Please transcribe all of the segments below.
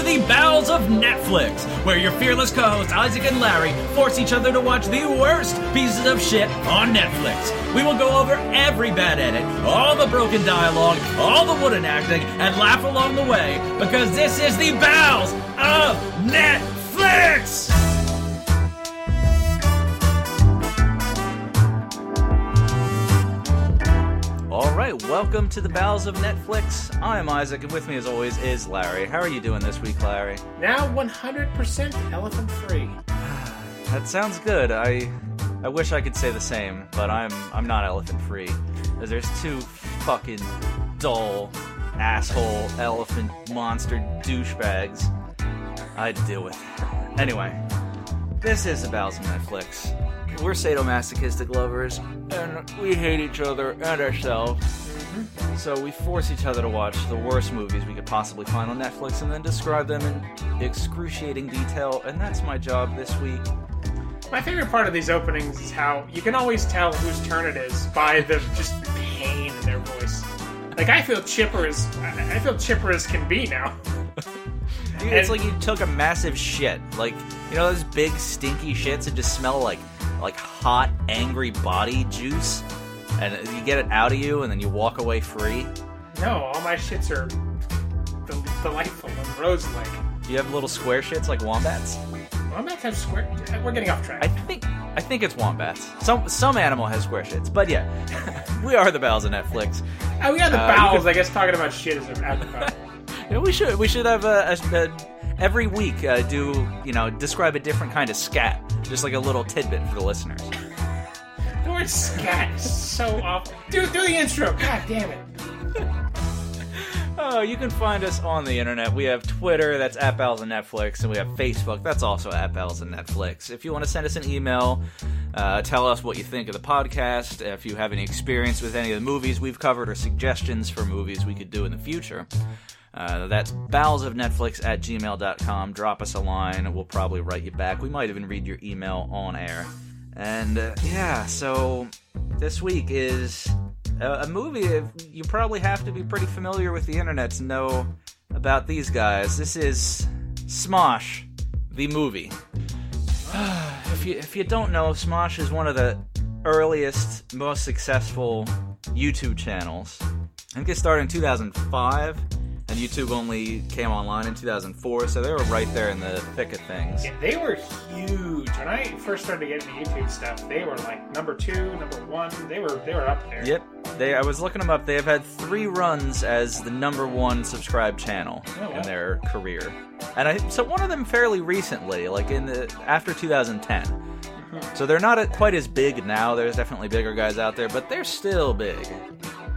the Bowels of Netflix, where your fearless co-hosts Isaac and Larry force each other to watch the worst pieces of shit on Netflix. We will go over every bad edit, all the broken dialogue, all the wooden acting, and laugh along the way, because this is the Bowels of Netflix! Alright, welcome to the Bowels of Netflix. I'm Isaac, and with me as always is Larry. How are you doing this week, Larry? Now 100% elephant-free. That sounds good. I wish I could say the same, but I'm not elephant-free. There's two fucking dull, asshole, elephant, monster douchebags I'd deal with. Anyway, this is the Bowels of Netflix. We're sadomasochistic lovers, and we hate each other and ourselves. Mm-hmm. So we force each other to watch the worst movies we could possibly find on Netflix and then describe them in excruciating detail, and that's my job this week. My favorite part of these openings is how you can always tell whose turn it is by the just pain in their voice. Like, I feel chipper as can be now. Dude, it's like you took a massive shit. Like, you know those big stinky shits that just smell like hot, angry body juice? And you get it out of you, and then you walk away free? No, all my shits are delightful and rose-like. Do you have little square shits like wombats? Wombats have square... We're getting off track. I think it's wombats. Some animal has square shits. But yeah, we are the Bowels of Netflix. We are the bowels, I guess talking about shit is an apropos. You know, we should have every week describe a different kind of scat. Just like a little tidbit for the listeners. The word scat is so awful. Do the intro. God damn it. Oh, you can find us on the internet. We have Twitter, that's at Bowels of Netflix, and we have Facebook, that's also at Bowels of Netflix. If you want to send us an email, tell us what you think of the podcast, if you have any experience with any of the movies we've covered or suggestions for movies we could do in the future. That's bowelsofnetflix@gmail.com. Drop us a line. We'll probably write you back. We might even read your email on air. And, so this week is a movie you probably have to be pretty familiar with the internet to know about these guys. This is Smosh, the movie. If you don't know, Smosh is one of the earliest, most successful YouTube channels. I think it started in 2005. And YouTube only came online in 2004, so they were right there in the thick of things. Yeah, they were huge. When I first started getting the YouTube stuff, they were like number 2, number 1. They were up there. Yep. I was looking them up. They have had 3 runs as the number 1 subscribed channel in their career. And so one of them fairly recently, like after 2010. Mm-hmm. So they're not quite as big now. There's definitely bigger guys out there, but they're still big.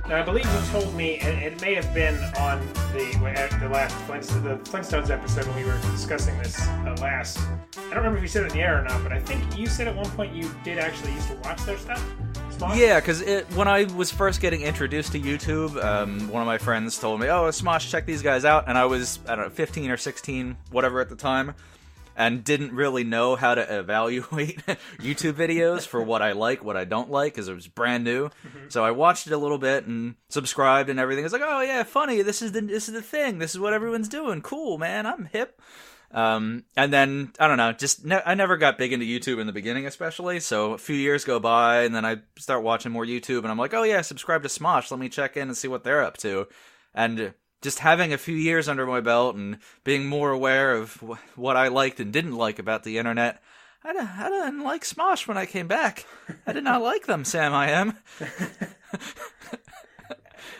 Now, I believe you told me, and it may have been on the last Flintstones episode when we were discussing this last. I don't remember if you said it in the air or not, but I think you said at one point you did actually used to watch their stuff. Smosh? Yeah, because when I was first getting introduced to YouTube, one of my friends told me, "Oh, Smosh, check these guys out," and I was 15 or 16, whatever at the time. And didn't really know how to evaluate YouTube videos for what I like, what I don't like, because it was brand new. Mm-hmm. So I watched it a little bit and subscribed and everything. I was like, oh yeah, funny. This is the thing. This is what everyone's doing. Cool, man. I'm hip. And then I don't know. I never got big into YouTube in the beginning, especially. So a few years go by, and then I start watching more YouTube, and I'm like, oh yeah, subscribe to Smosh. Let me check in and see what they're up to. And just having a few years under my belt and being more aware of what I liked and didn't like about the internet, I didn't like Smosh when I came back. I did not like them, Sam I am.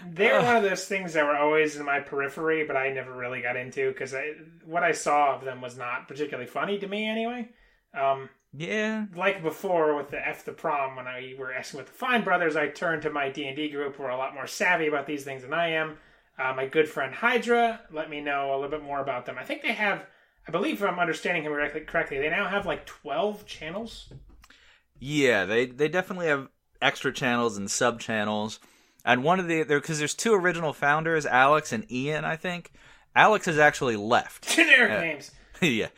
They're one of those things that were always in my periphery, but I never really got into, because what I saw of them was not particularly funny to me anyway. Yeah. Like before with the F the Prom, when we were asking with the Fine Brothers, I turned to my D&D group who are a lot more savvy about these things than I am. My good friend Hydra let me know a little bit more about them. I think they have, I believe if I'm understanding him correctly, they now have like 12 channels. Yeah, they definitely have extra channels and sub-channels. And one of because there's 2 original founders, Alex and Ian, I think. Alex has actually left. Generic names. Yeah.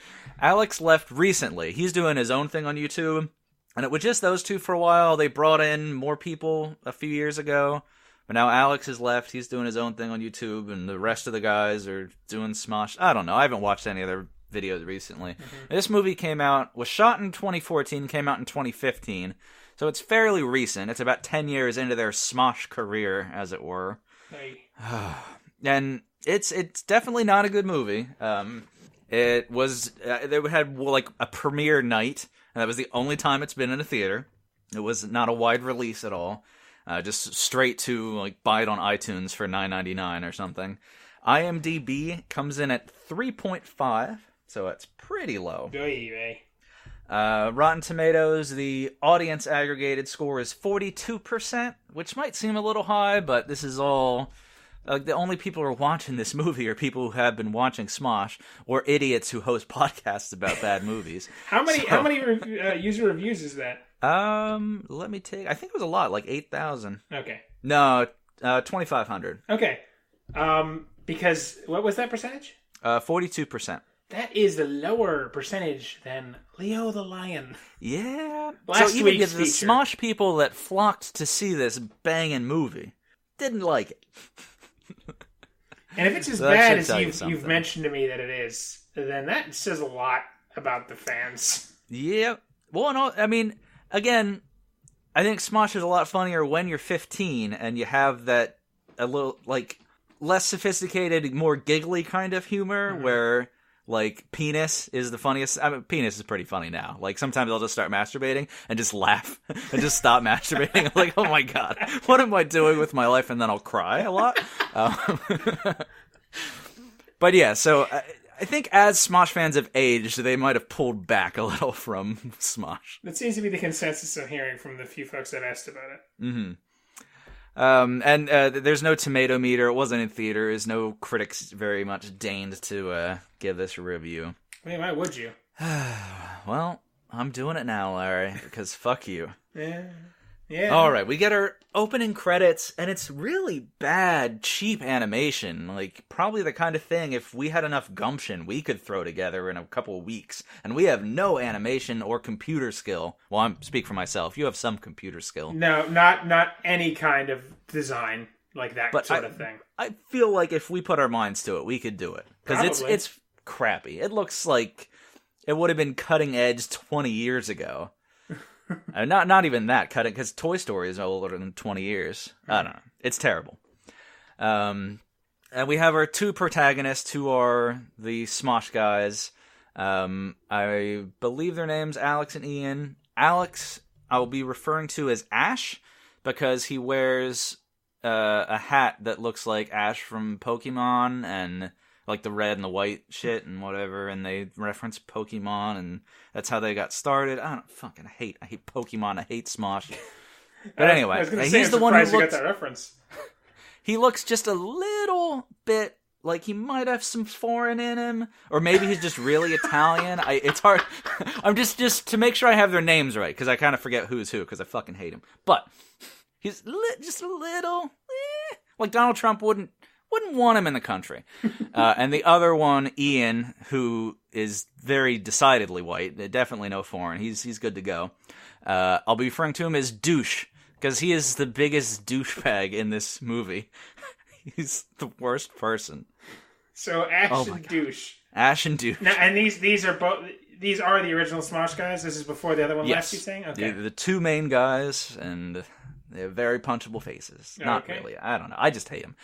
Alex left recently. He's doing his own thing on YouTube. And it was just those 2 for a while. They brought in more people a few years ago. But now Alex has left. He's doing his own thing on YouTube, and the rest of the guys are doing Smosh. I don't know. I haven't watched any of their videos recently. Mm-hmm. This movie was shot in 2014, came out in 2015. So it's fairly recent. It's about 10 years into their Smosh career, as it were. Hey. And it's definitely not a good movie. It was they had like a premiere night, and that was the only time it's been in a theater. It was not a wide release at all. Just straight to like buy it on iTunes for $9.99 or something. IMDb comes in at 3.5, so it's pretty low. Rotten Tomatoes, the audience aggregated score is 42%, which might seem a little high, but this is all... the only people who are watching this movie are people who have been watching Smosh, or idiots who host podcasts about bad movies. How many user reviews is that? Let me take... I think it was a lot, like 8,000. Okay. No, 2,500. Okay. Because, what was that percentage? 42%. That is the lower percentage than Leo the Lion. Yeah. Last so even week's the Smosh people that flocked to see this banging movie didn't like it. And if it's as bad as you've mentioned to me that it is, then that says a lot about the fans. Yeah. Well, no, I mean, again, I think Smosh is a lot funnier when you're 15 and you have that a little, like, less sophisticated, more giggly kind of humor where, like, penis is the funniest. I mean, penis is pretty funny now. Like, sometimes I'll just start masturbating and just laugh and just stop masturbating. I'm like, oh my god, what am I doing with my life? And then I'll cry a lot. But yeah, so I think as Smosh fans have aged, they might have pulled back a little from Smosh. That seems to be the consensus I'm hearing from the few folks I've asked about it. Mm-hmm. And there's no tomato meter. It wasn't in theaters. No critics very much deigned to give this a review. I mean, why would you? Well, I'm doing it now, Larry, because fuck you. Yeah. All right, we get our opening credits, and it's really bad, cheap animation. Like, probably the kind of thing, if we had enough gumption, we could throw together in a couple of weeks. And we have no animation or computer skill. Well, I speak for myself. You have some computer skill. No, not any kind of design like that sort of thing. I feel like if we put our minds to it, we could do it. Because it's crappy. It looks like it would have been cutting edge 20 years ago. Not even that cutting, because Toy Story is older than 20 years. I don't know. It's terrible. And we have our two protagonists who are the Smosh guys. I believe their names Alex and Ian. Alex, I will be referring to as Ash because he wears a hat that looks like Ash from Pokemon and like the red and the white shit and whatever, and they reference Pokemon, and that's how they got started. I hate Pokemon. I hate Smosh. But anyway, he's the one who got that reference. He looks just a little bit like he might have some foreign in him, or maybe he's just really Italian. It's hard. I'm just to make sure I have their names right, because I kind of forget who's who, because I fucking hate him. But he's just a little like Donald Trump wouldn't want him in the country. And the other one, Ian, who is very decidedly white, definitely no foreign. He's good to go. I'll be referring to him as Douche, because he is the biggest douchebag in this movie. He's the worst person. So Ash and Douche. Ash and Douche. Now, and these are the original Smosh guys? This is before the other one left, you saying? Okay. The two main guys, and they have very punchable faces. Not really. I don't know. I just hate them.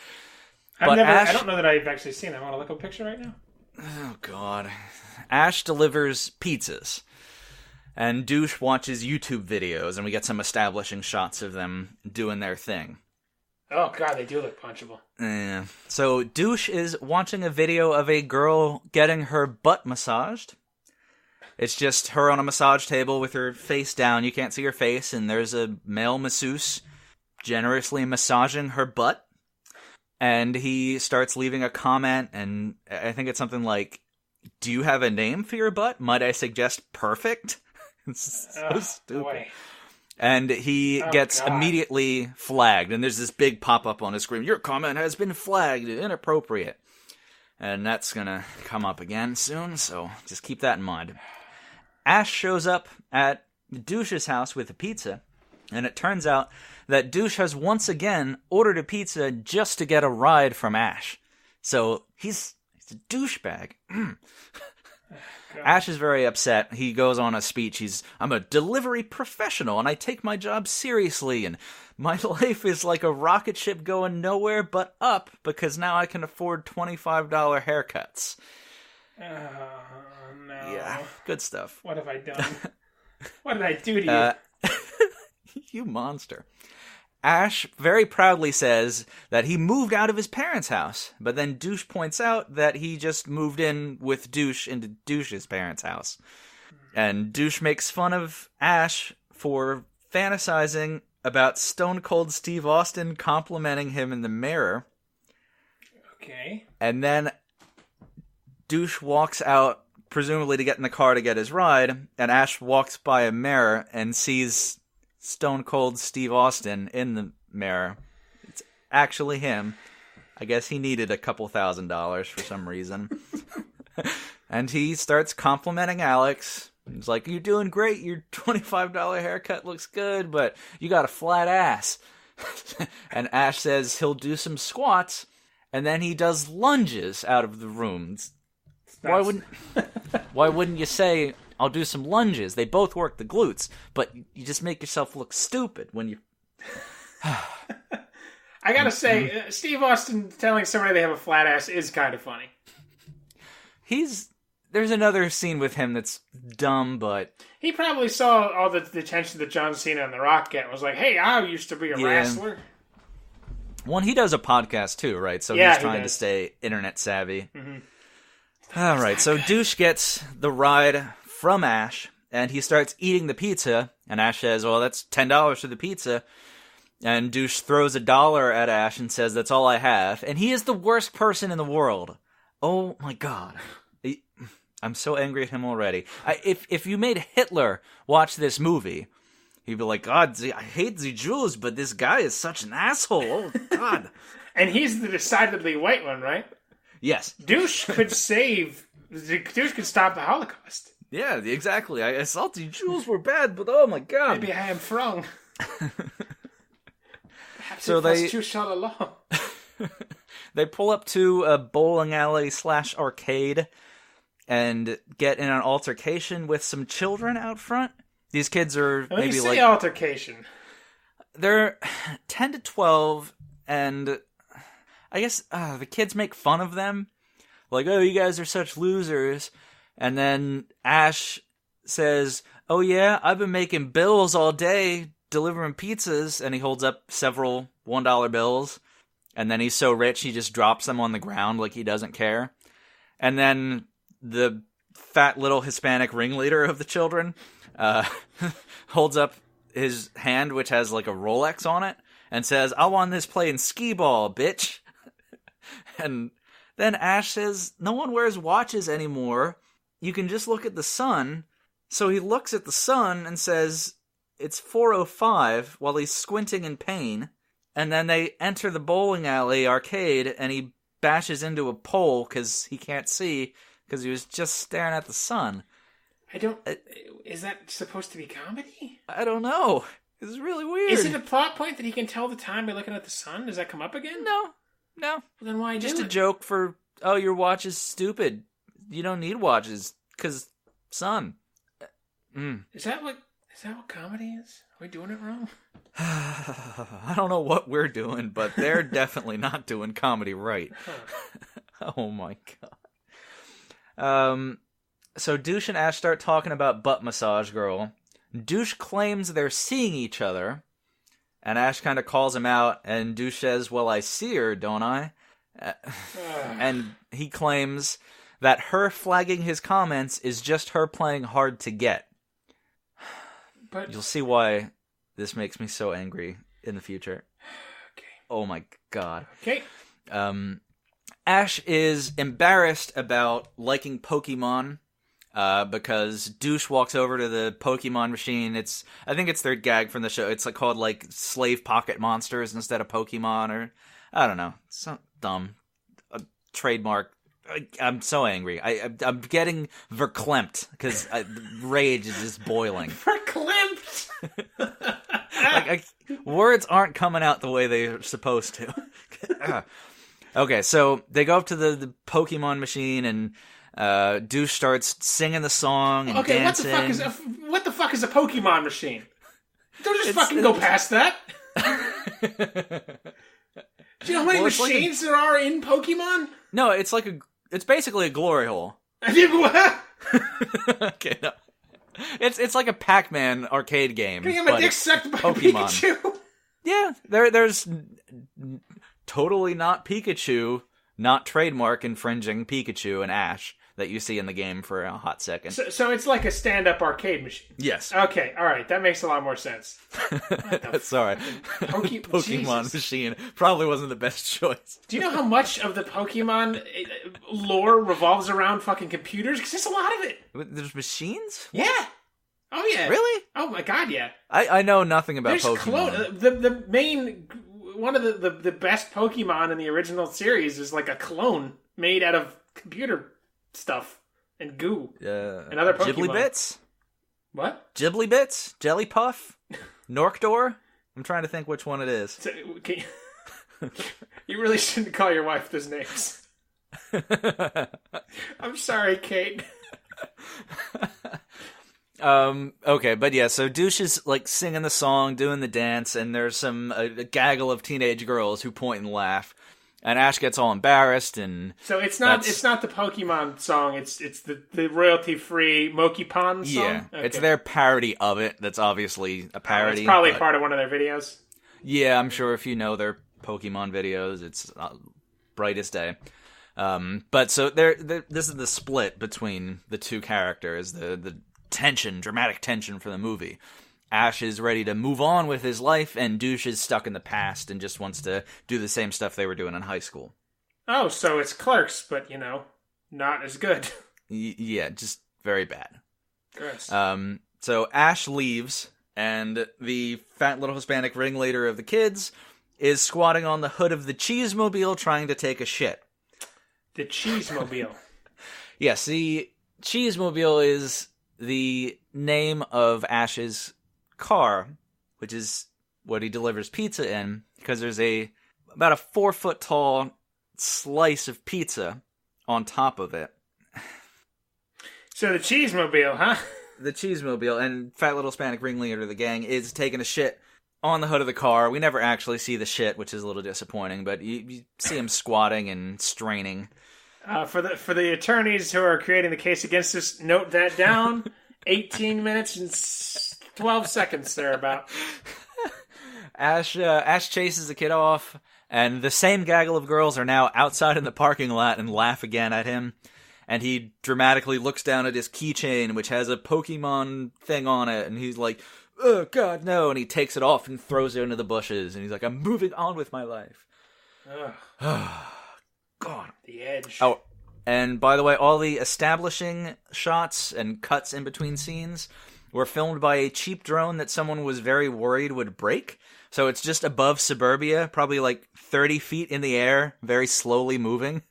I don't know that I've actually seen them. I want to look at a picture right now. Oh, God. Ash delivers pizzas, and Douche watches YouTube videos, and we get some establishing shots of them doing their thing. Oh, God, they do look punchable. Yeah. So Douche is watching a video of a girl getting her butt massaged. It's just her on a massage table with her face down. You can't see her face, and there's a male masseuse generously massaging her butt. And he starts leaving a comment, and I think it's something like, "Do you have a name for your butt? Might I suggest perfect?" It's so stupid. Boy. And he gets immediately flagged, and there's this big pop-up on his screen. "Your comment has been flagged, inappropriate." And that's gonna come up again soon, so just keep that in mind. Ash shows up at Douche's house with a pizza, And it turns out that Douche has once again ordered a pizza just to get a ride from Ash. So he's a douchebag. Ash is very upset. He goes on a speech. I'm a delivery professional, and I take my job seriously, and my life is like a rocket ship going nowhere but up, because now I can afford $25 haircuts. No. Yeah, good stuff. What have I done? What did I do to you? You monster. Ash very proudly says that he moved out of his parents' house, but then Douche points out that he just moved in with Douche into Douche's parents' house. And Douche makes fun of Ash for fantasizing about Stone Cold Steve Austin complimenting him in the mirror. Okay. And then Douche walks out, presumably to get in the car to get his ride, and Ash walks by a mirror and sees Stone Cold Steve Austin in the mirror. It's actually him. I guess he needed a couple $1,000s for some reason. And he starts complimenting Alex. He's like, "You're doing great. Your $25 haircut looks good, but you got a flat ass." And Ash says he'll do some squats, and then he does lunges out of the room. Why wouldn't you say, "I'll do some lunges"? They both work the glutes, but you just make yourself look stupid when you... I gotta say, Steve Austin telling somebody they have a flat ass is kind of funny. There's another scene with him that's dumb, but... He probably saw all the attention that John Cena and The Rock get and was like, "Hey, I used to be a wrestler." Well, he does a podcast too, right? So he's trying to stay internet savvy. Mm-hmm. All right, so Douche gets the ride from Ash, and he starts eating the pizza, and Ash says, "Well, that's $10 for the pizza." And Douche throws $1 at Ash and says, "That's all I have." And he is the worst person in the world. Oh my god. I'm so angry at him already. If you made Hitler watch this movie, he'd be like, "God, I hate the Jews, but this guy is such an asshole. Oh, God." And he's the decidedly white one, right? Yes. Douche could stop the Holocaust. Yeah, exactly. I thought the Jews were bad, but oh my god. Maybe I am wrong. So it was too short a law. They pull up to a bowling alley / arcade and get in an altercation with some children out front. These kids are maybe like... altercation. They're 10 to 12, and I guess the kids make fun of them. Like, "Oh, you guys are such losers." And then Ash says, "Oh yeah, I've been making bills all day, delivering pizzas." And he holds up several $1 bills. And then he's so rich, he just drops them on the ground like he doesn't care. And then the fat little Hispanic ringleader of the children holds up his hand, which has like a Rolex on it, and says, "I won this playing skee ball, bitch." And then Ash says, "No one wears watches anymore. You can just look at the sun." So he looks at the sun and says, "It's 4:05," while he's squinting in pain. And then they enter the bowling alley arcade, and he bashes into a pole because he can't see, because he was just staring at the sun. Is that supposed to be comedy? I don't know. It's really weird. Is it a plot point that he can tell the time by looking at the sun? Does that come up again? No. Well, then why just a joke for, "Oh, your watch is stupid. You don't need watches, because sun." Is that what comedy is? Are we doing it wrong? I don't know what we're doing, but they're definitely not doing comedy right. Oh my god. So Douche and Ash start talking about Butt Massage Girl. Douche claims they're seeing each other, and Ash kind of calls him out, and Douche says, "Well, I see her, don't I?" And he claims that her flagging his comments is just her playing hard to get. But you'll see why this makes me so angry in the future. Okay. Oh my god. Okay. Ash is embarrassed about liking Pokemon because Douche walks over to the Pokemon machine. I think it's their gag from the show. It's called like Slave Pocket Monsters instead of Pokemon, or I don't know. It's so dumb. A trademark. I'm so angry. I'm getting verklempt because rage is just boiling. Verklempt. Words aren't coming out the way they're supposed to. Okay, so they go up to the Pokemon machine, and Douche starts singing the song and dancing. What the fuck is a Pokemon machine? Don't just fucking go past that. Do you know how many machines there are in Pokemon? No, it's basically a glory hole. Okay, no. It's like a Pac-Man arcade game. Can you get my dick sucked by Pokemon. Pikachu? Yeah, there's totally not Pikachu, not trademark infringing Pikachu and Ash that you see in the game for a hot second. So it's like a stand-up arcade machine. Yes. Okay, all right, that makes a lot more sense. Sorry. Pokemon machine probably wasn't the best choice. Do you know how much of the Pokemon lore revolves around fucking computers? Because there's a lot of it. There's machines? Yeah. Oh, yeah. Really? Oh, my God, yeah. I know nothing about Pokemon. The main... One of the best Pokemon in the original series is like a clone made out of computer stuff and goo and other Pokemon. Ghibli Bits? What? Ghibli Bits? Jellypuff? Norkdor? I'm trying to think which one it is. So, you really shouldn't call your wife those names. I'm sorry, Kate. Okay, but yeah, so Douche is like singing the song, doing the dance, and there's a gaggle of teenage girls who point and laugh, and Ash gets all embarrassed, and so it's not the Pokemon song, it's the royalty free Mokipon song. Yeah, okay. It's their parody of it. That's obviously a parody. It's probably part of one of their videos. Yeah, I'm sure if you know their Pokemon videos, it's brightest day. But so this is the split between the two characters. The dramatic tension for the movie. Ash is ready to move on with his life, and Douche is stuck in the past and just wants to do the same stuff they were doing in high school. Oh, so it's Clerks, but, not as good. Yeah, just very bad. Gross. So Ash leaves, and the fat little Hispanic ringleader of the kids is squatting on the hood of the Cheesemobile trying to take a shit. The Cheesemobile. Yes, the Cheesemobile is the name of Ash's car, which is what he delivers pizza in, because there's about a 4-foot tall slice of pizza on top of it. So the Cheesemobile, huh? The Cheesemobile, and fat little Hispanic ringleader of the gang is taking a shit on the hood of the car. We never actually see the shit, which is a little disappointing, but you see him squatting and straining. For the attorneys who are creating the case against us, note that down. 18 minutes and 12 seconds there about. Ash chases the kid off, and the same gaggle of girls are now outside in the parking lot and laugh again at him. And he dramatically looks down at his keychain, which has a Pokemon thing on it, and he's like, "Oh God, no!" And he takes it off and throws it into the bushes, and he's like, "I'm moving on with my life." God, the edge. Oh, and by the way, all the establishing shots and cuts in between scenes were filmed by a cheap drone that someone was very worried would break. So it's just above suburbia, probably like 30 feet in the air, very slowly moving.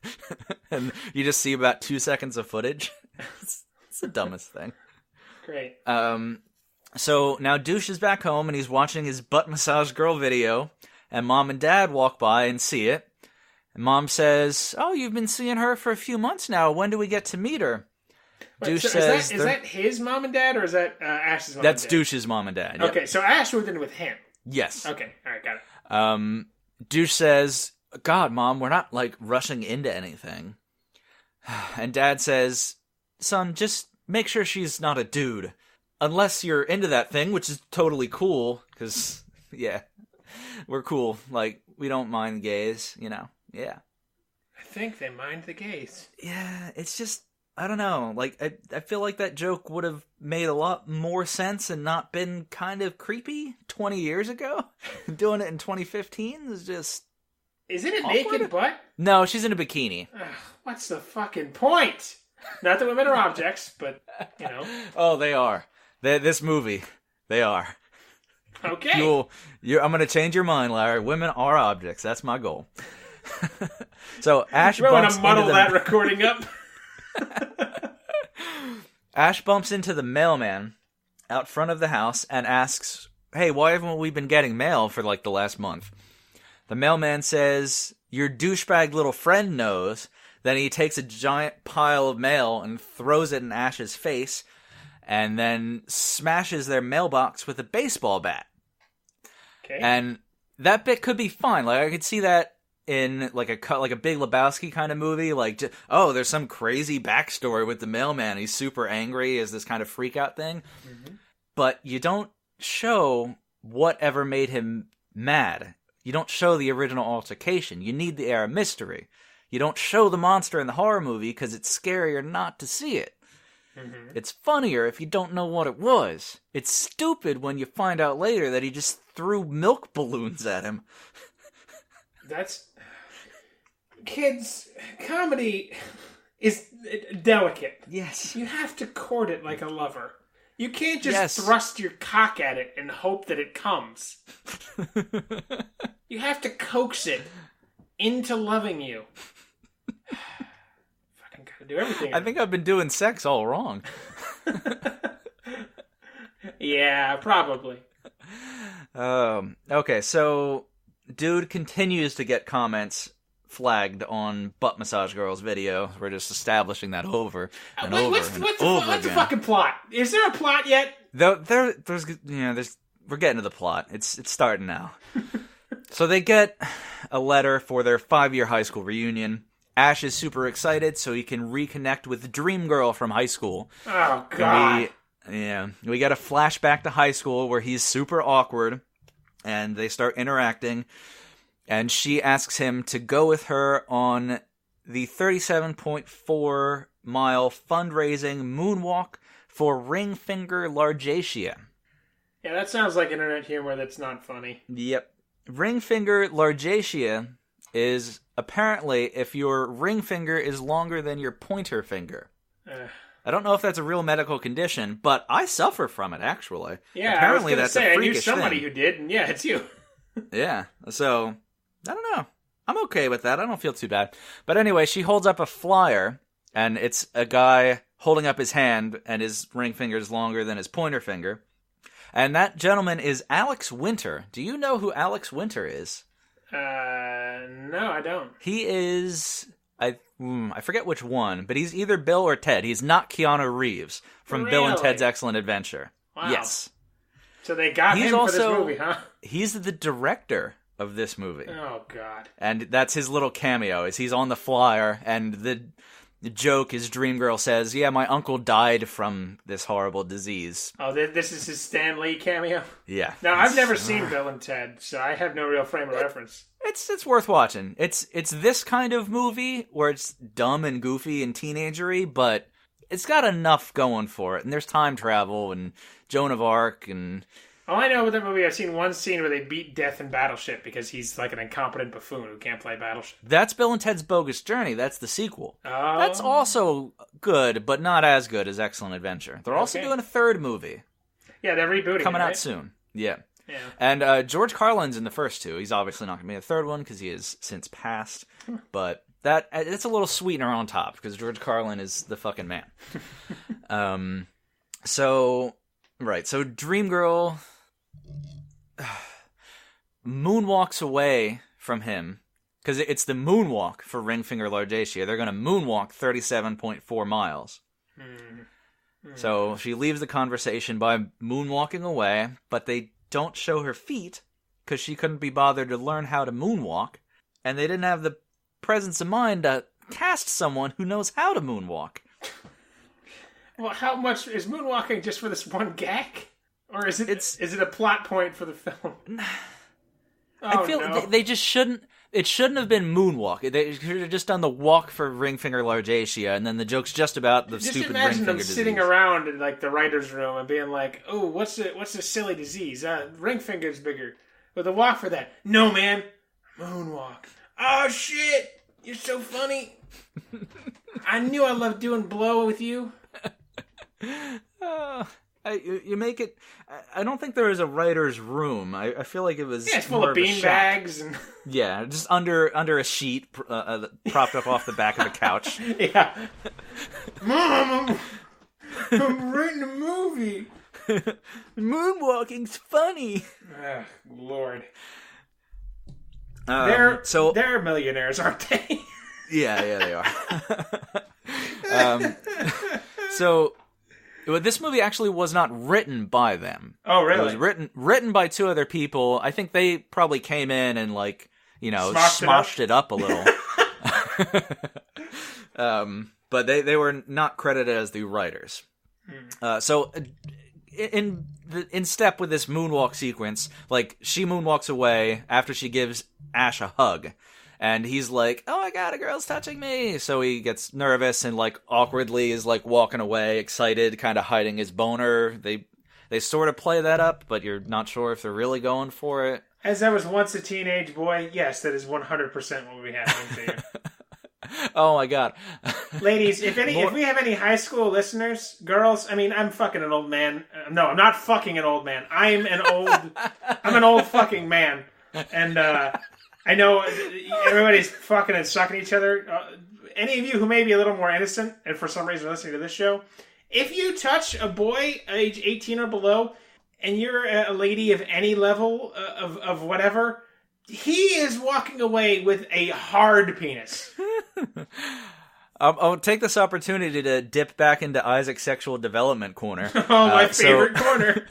And you just see about 2 seconds of footage. It's the dumbest thing. Great. So now Douche is back home and he's watching his butt massage girl video, and Mom and Dad walk by and see it. And Mom says, "Oh, you've been seeing her for a few months now. When do we get to meet her?" Wait, Douche says... Is that his mom and dad, or is that Ash's mom and dad? That's Douche's mom and dad. Yep. Okay, so Ash moved in with him. Yes. Okay, all right, got it. Douche says, "God, Mom, we're not, rushing into anything." And Dad says, "Son, just make sure she's not a dude. Unless you're into that thing, which is totally cool, because, yeah, we're cool. We don't mind gays, Yeah. I think they mind the gays. Yeah, it's just, I don't know. I feel like that joke would have made a lot more sense and not been kind of creepy 20 years ago. Doing it in 2015 is just... Is it a awkward. naked butt? No, she's in a bikini. Ugh, what's the fucking point? Not that women are objects, but, Oh, they are. This movie, they are. Okay. I'm going to change your mind, Larry. Women are objects. That's my goal. So Ash we're bumps going to muddle into that recording up. Ash bumps into the mailman out front of the house and asks hey, why haven't we been getting mail for like the last month? The mailman says, your douchebag little friend knows. Then he takes a giant pile of mail and throws it in Ash's face, and then smashes their mailbox with a baseball bat. Okay. And that bit could be fine. Like, I could see that in like a Big Lebowski kind of movie. Like, there's some crazy backstory with the mailman. He's super angry as this kind of freak out thing. Mm-hmm. But you don't show whatever made him mad. You don't show the original altercation. You need the air of mystery. You don't show the monster in the horror movie because it's scarier not to see it. Mm-hmm. It's funnier if you don't know what it was. It's stupid when you find out later that he just threw milk balloons at him. Kids, comedy is delicate. Yes. You have to court it like a lover. You can't just thrust your cock at it and hope that it comes. You have to coax it into loving you. Fucking gotta do everything. I think I've been doing sex all wrong. Yeah, probably. Okay, so dude continues to get comments flagged on Butt Massage Girl's video. We're just establishing that over and over what's again. What's the fucking plot? Is there a plot yet? There's we're getting to the plot. It's starting now. So they get a letter for their 5-year high school reunion. Ash is super excited so he can reconnect with Dream Girl from high school. Oh, God. We get a flashback to high school where he's super awkward, and they start interacting, and she asks him to go with her on the 37.4-mile fundraising moonwalk for ring finger largatia. Yeah, that sounds like internet humor that's not funny. Yep. Ring finger largatia is apparently if your ring finger is longer than your pointer finger. I don't know if that's a real medical condition, but I suffer from it, actually. Yeah, apparently I was that's a freakish I knew somebody thing. who did, and yeah, it's you. Yeah, so, I don't know. I'm okay with that. I don't feel too bad. But anyway, she holds up a flyer, and it's a guy holding up his hand, and his ring finger is longer than his pointer finger. And that gentleman is Alex Winter. Do you know who Alex Winter is? No, I don't. He is... I forget which one, but he's either Bill or Ted. He's not Keanu Reeves from Bill and Ted's Excellent Adventure. Wow. Yes. So they got him for this movie, huh? He's the director of this movie. Oh, God. And that's his little cameo, is he's on the flyer, and the joke is Dreamgirl says, yeah, my uncle died from this horrible disease. Oh, this is his Stan Lee cameo? Yeah. Now, I've never seen Bill and Ted, so I have no real frame of reference. It's worth watching. It's this kind of movie where it's dumb and goofy and teenagery, but it's got enough going for it. And there's time travel and Joan of Arc and... All I know about that movie, I've seen one scene where they beat Death in Battleship because he's like an incompetent buffoon who can't play Battleship. That's Bill and Ted's Bogus Journey. That's the sequel. Oh. That's also good, but not as good as Excellent Adventure. They're also doing a third movie. Yeah, they're rebooting coming it, out right? soon. Yeah. Yeah. And George Carlin's in the first two. He's obviously not going to be in the third one because he has since passed. But it's a little sweetener on top because George Carlin is the fucking man. So Dreamgirl moonwalks away from him because it's the moonwalk for Ringfinger Largatia. They're going to moonwalk 37.4 miles. So she leaves the conversation by moonwalking away, but they don't show her feet because she couldn't be bothered to learn how to moonwalk, and they didn't have the presence of mind to cast someone who knows how to moonwalk. Well, how much is moonwalking just for this one gag? Or is it a plot point for the film? I feel they just shouldn't. It shouldn't have been moonwalk. They should have just done the walk for Ringfinger Largatia, and then the joke's just about the stupid ringfinger disease. Just imagine them sitting around in like the writer's room and being like, "Oh, what's this silly disease? Ringfinger's bigger. With a walk for that? No, man, moonwalk. Oh shit, you're so funny. I knew I loved doing blow with you." You make it. I don't think there was a writer's room. I feel like it was. Yeah, it's full of bean bags and. Yeah, just under a sheet propped up off the back of the couch. Yeah. Mom, I'm writing a movie. Moonwalking's funny. Ugh, Lord. They're millionaires, aren't they? Yeah, they are. So this movie actually was not written by them. Oh, really? It was written by two other people. I think they probably came in and smoshed it up a little. But they were not credited as the writers. So in step with this moonwalk sequence, she moonwalks away after she gives Ash a hug. And he's like, oh my god, a girl's touching me! So he gets nervous and, awkwardly is, walking away, excited, kind of hiding his boner. They sort of play that up, but you're not sure if they're really going for it. As I was once a teenage boy, yes, that is 100% what will be happening to you. Oh my god. Ladies, if we have any high school listeners, girls, I mean, I'm fucking an old man. No, I'm not fucking an old man. I'm an old fucking man. And, I know everybody's fucking and sucking each other. Any of you who may be a little more innocent and for some reason are listening to this show, if you touch a boy age 18 or below and you're a lady of any level of whatever, he is walking away with a hard penis. I'll take this opportunity to dip back into Isaac's sexual development corner. Oh, my favorite corner.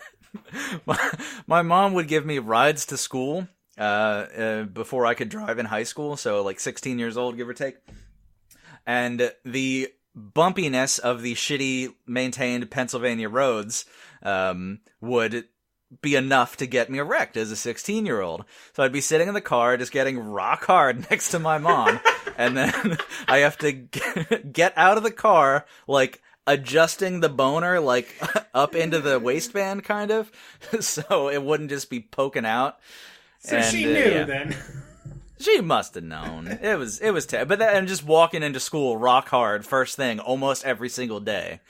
My mom would give me rides to school before I could drive in high school, so 16 years old, give or take. And the bumpiness of the shitty maintained Pennsylvania roads would be enough to get me erect as a 16-year-old. So I'd be sitting in the car just getting rock hard next to my mom, and then I have to get out of the car, adjusting the boner, up into the waistband, kind of, so it wouldn't just be poking out. So she knew then. She must have known. It was but then I'm just walking into school rock hard first thing almost every single day,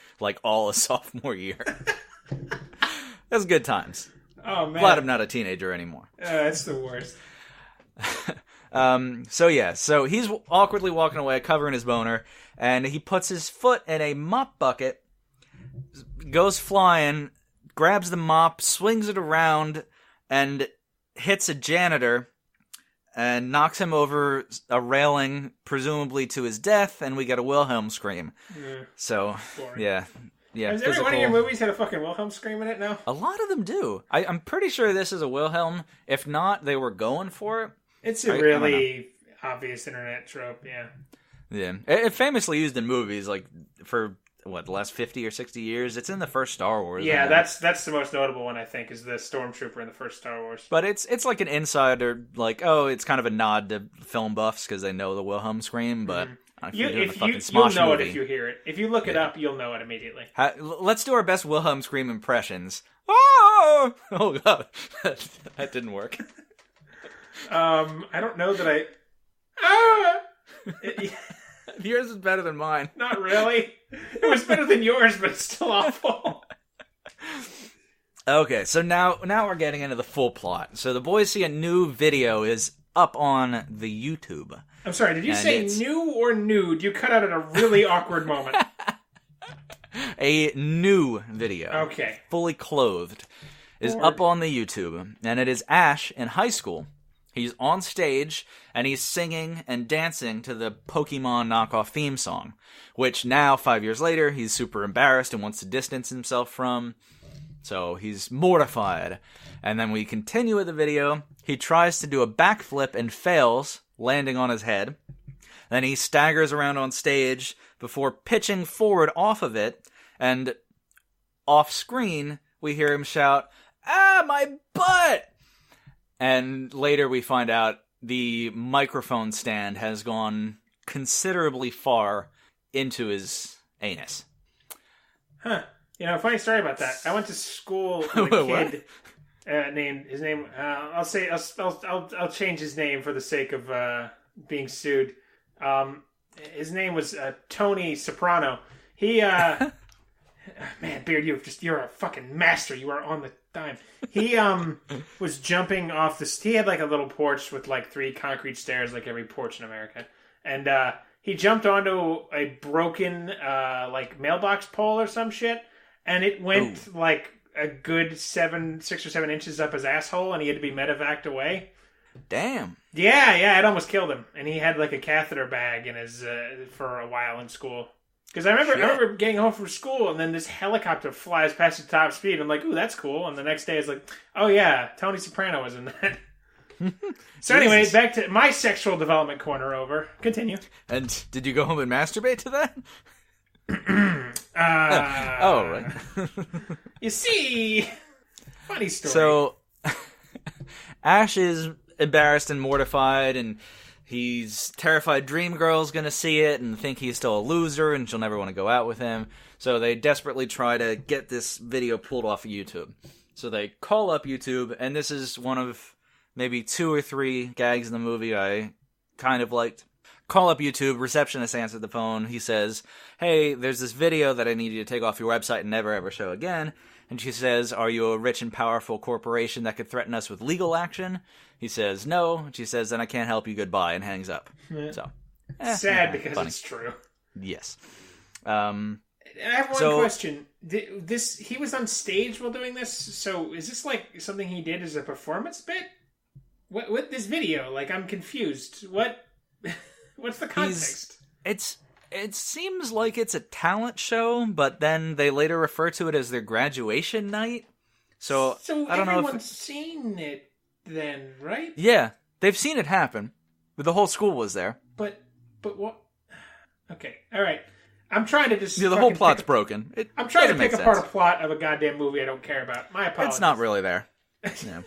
all of sophomore year. It was good times. Oh man. Glad I'm not a teenager anymore. That's the worst. So he's awkwardly walking away, covering his boner, and he puts his foot in a mop bucket, goes flying, grabs the mop, swings it around, and hits a janitor and knocks him over a railing, presumably to his death, and we get a Wilhelm scream. So, boring. Yeah. Has every one of your movies had a fucking Wilhelm scream in it now? A lot of them do. I'm pretty sure this is a Wilhelm. If not, they were going for it. It's a really obvious internet trope, yeah. Yeah. It famously used in movies, for... the last 50 or 60 years? It's in the first Star Wars. Yeah, that's the most notable one, I think, is the Stormtrooper in the first Star Wars. But it's like an insider, it's kind of a nod to film buffs because they know the Wilhelm scream, but if you're doing the fucking Smosh you'll know movie, it if you hear it. If you look it up, you'll know it immediately. Let's do our best Wilhelm scream impressions. Oh, oh god. That didn't work. I don't know that I... Yours is better than mine. Not really. It was better than yours, but it's still awful. Okay, so now we're getting into the full plot. So the boys see a new video is up on the YouTube. I'm sorry, did you say new or nude? You cut out at a really awkward moment. A new video. Okay. Fully clothed. Is up on the YouTube. And it is Ash in high school. He's on stage, and he's singing and dancing to the Pokemon knockoff theme song, which now, 5 years later, he's super embarrassed and wants to distance himself from. So he's mortified. And then we continue with the video. He tries to do a backflip and fails, landing on his head. Then he staggers around on stage before pitching forward off of it, and off screen, we hear him shout, "Ah, my butt!" And later we find out the microphone stand has gone considerably far into his anus. Huh. Funny story about that. I went to school with a kid I'll change his name for the sake of being sued. His name was Tony Soprano. He man, Beard, you're a fucking master. You are on the dime. He was jumping off he had a little porch with 3 concrete stairs, like every porch in America, and he jumped onto a broken mailbox pole or some shit, and it went a good 6 or 7 inches up his asshole, and he had to be medevaced away. Damn. Yeah, it almost killed him, and he had like a catheter bag in his for a while in school. Because I remember getting home from school, and then this helicopter flies past at top speed. I'm like, ooh, that's cool. And the next day, it's like, oh yeah, Tony Soprano was in that. So anyway, back to my sexual development corner over. Continue. And did you go home and masturbate to that? Right. You see, funny story. So, Ash is embarrassed and mortified, and he's terrified Dreamgirl's gonna see it and think he's still a loser and she'll never want to go out with him. So they desperately try to get this video pulled off of YouTube. So they call up YouTube, and this is one of maybe 2 or 3 gags in the movie I kind of liked. Call up YouTube, receptionist answered the phone. He says, hey, there's this video that I need you to take off your website and never ever show again. And she says, are you a rich and powerful corporation that could threaten us with legal action? He says, no. And she says, then I can't help you, goodbye, and hangs up. So, sad because funny. It's true. Yes. I have one question. He was on stage while doing this, so is this like something he did as a performance bit? What this video? Like, I'm confused. What's the context? It seems like it's a talent show, but then they later refer to it as their graduation night. So I don't know if everyone's seen it then, right? Yeah, they've seen it happen. The whole school was there. But what? Okay, all right. I'm trying to just... the whole plot's broken. I'm trying to pick apart a plot of a goddamn movie I don't care about. My apologies. It's not really there. Yeah.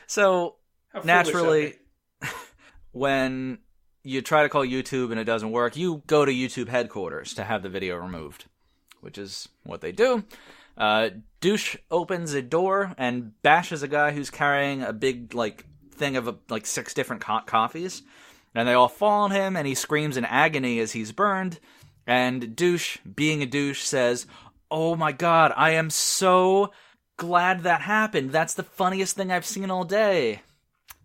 So, naturally, when you try to call YouTube and it doesn't work, you go to YouTube headquarters to have the video removed, which is what they do. Douche opens a door and bashes a guy who's carrying a big, thing of, 6 different coffees. And they all fall on him, and he screams in agony as he's burned. And Douche, being a douche, says, oh my god, I am so glad that happened. That's the funniest thing I've seen all day.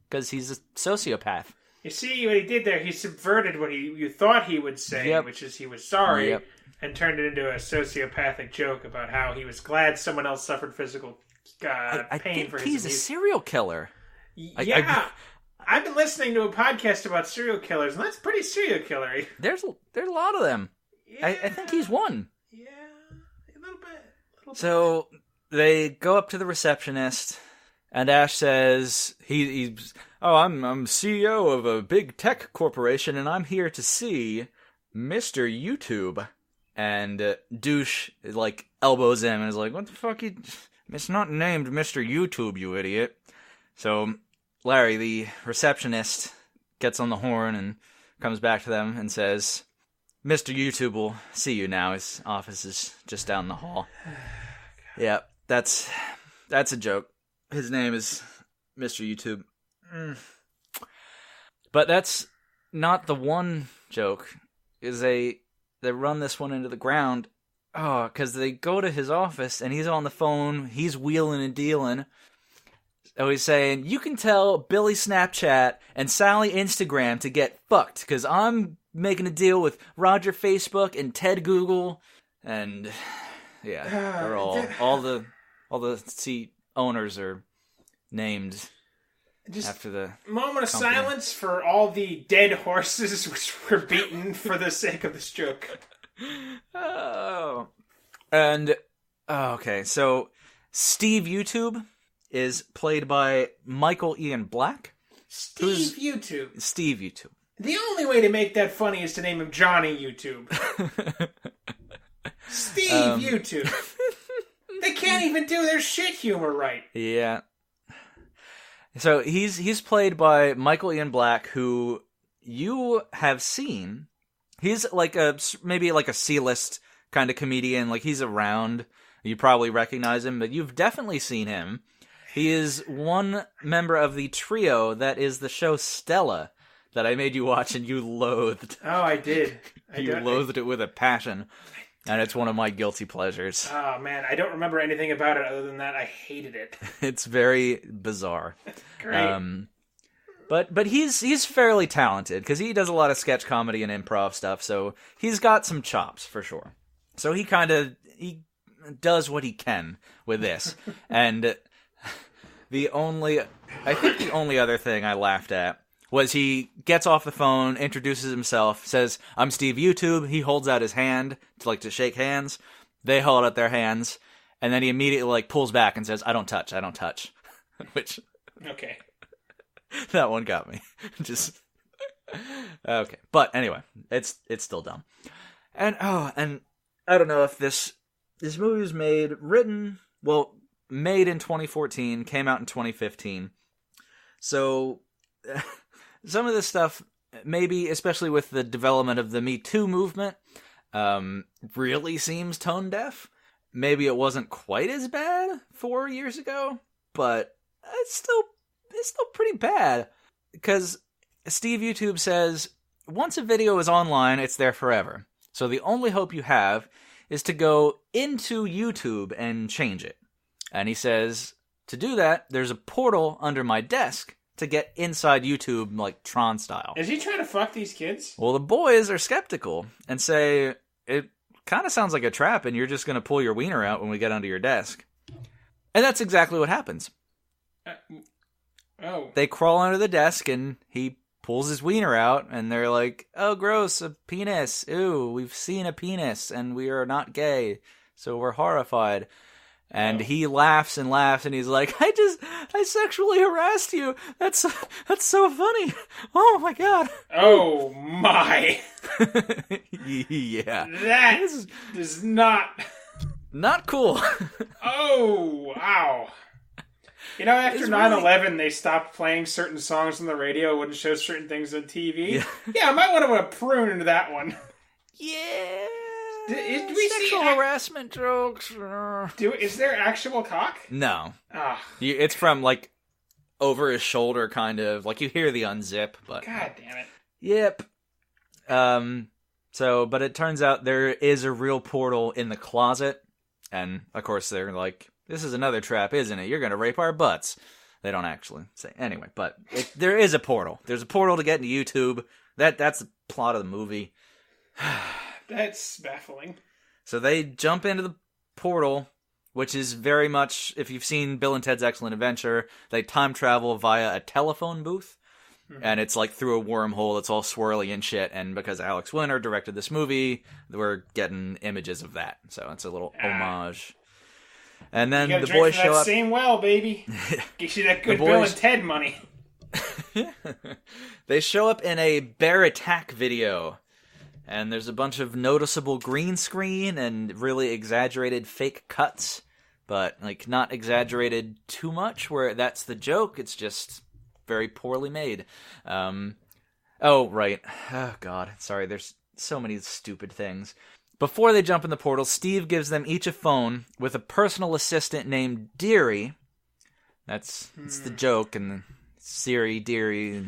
Because he's a sociopath. You see what he did there? He subverted what you thought he would say, which is he was sorry, and turned it into a sociopathic joke about how he was glad someone else suffered physical pain for his he's a serial killer. Yeah. I've been listening to a podcast about serial killers, and that's pretty serial killer-y. There's a lot of them. Yeah. I think he's one. Yeah, a little bit. So they go up to the receptionist, and Ash says, I'm CEO of a big tech corporation, and I'm here to see Mr. YouTube. And Douche, elbows him and is like, what the fuck? It's not named Mr. YouTube, you idiot. So Larry, the receptionist, gets on the horn and comes back to them and says, Mr. YouTube will see you now. His office is just down the hall. Yeah, that's a joke. His name is Mr. YouTube. But that's not the one joke. They run this one into the ground. Oh, because they go to his office and he's on the phone. He's wheeling and dealing. So he's saying, you can tell Billy Snapchat and Sally Instagram to get fucked, because I'm making a deal with Roger Facebook and Ted Google, and yeah, they're all the seat owners are named after the moment of silence for all the dead horses which were beaten for the sake of this joke. Okay, so Steve YouTube is played by Michael Ian Black. Steve YouTube. Steve YouTube. The only way to make that funny is to name him Johnny YouTube. Steve YouTube. They can't even do their shit humor right. Yeah. So he's played by Michael Ian Black, who you have seen. He's maybe like a C-list kind of comedian. Like, he's around. You probably recognize him, but you've definitely seen him. He is one member of the trio that is the show Stella that I made you watch and you loathed. Oh, I did. You loathed it with a passion. And it's one of my guilty pleasures. Oh, man. I don't remember anything about it other than that I hated it. It's very bizarre. Great. But he's fairly talented because he does a lot of sketch comedy and improv stuff. So he's got some chops for sure. So he does what he can with this. And I think the only other thing I laughed at was he gets off the phone, introduces himself, says, "I'm Steve YouTube." He holds out his hand to shake hands. They hold out their hands, and then he immediately pulls back and says, I don't touch. Which, okay, that one got me. Just okay, but anyway, it's still dumb. And I don't know if this movie was made in 2014, came out in 2015. So some of this stuff, maybe especially with the development of the Me Too movement, really seems tone deaf. Maybe it wasn't quite as bad 4 years ago, but it's still pretty bad. Because Steve YouTube says, once a video is online, it's there forever. So the only hope you have is to go into YouTube and change it. And he says, to do that, there's a portal under my desk to get inside YouTube, like Tron style. Is he trying to fuck these kids? Well, the boys are skeptical and say, it kind of sounds like a trap and you're just going to pull your wiener out when we get under your desk. And that's exactly what happens. They crawl under the desk and he pulls his wiener out and they're like, oh, gross, a penis. Ew, we've seen a penis and we are not gay, so we're horrified. And he laughs and laughs, and he's like, I sexually harassed you. That's so funny. Oh, my God. Oh, my. Yeah. That is not... Not cool. Oh, wow. You know, after 9/11, they stopped playing certain songs on the radio, wouldn't show certain things on TV. Yeah, I might want to put a prune into that one. Yeah. Do we sexual harassment jokes? Is there actual cock? No. Ah. It's from, over his shoulder, kind of. You hear the unzip, but... God damn it. Yep. But it turns out there is a real portal in the closet. And, of course, they're like, this is another trap, isn't it? You're going to rape our butts. They don't actually say. Anyway, but there is a portal. There's a portal to get into YouTube. That's the plot of the movie. That's baffling. So they jump into the portal, which is very much, if you've seen Bill and Ted's Excellent Adventure, they time travel via a telephone booth. Mm-hmm. And it's through a wormhole that's all swirly and shit. And because Alex Winter directed this movie, we're getting images of that. So it's a little homage. And then the boys show up. Same well, baby. Get you that good Bill and Ted money. They show up in a bear attack video. And there's a bunch of noticeable green screen and really exaggerated fake cuts. But, not exaggerated too much where that's the joke. It's just very poorly made. Oh, right. Oh, God. Sorry, there's so many stupid things. Before they jump in the portal, Steve gives them each a phone with a personal assistant named Deary. That's the joke, and Siri, Deary.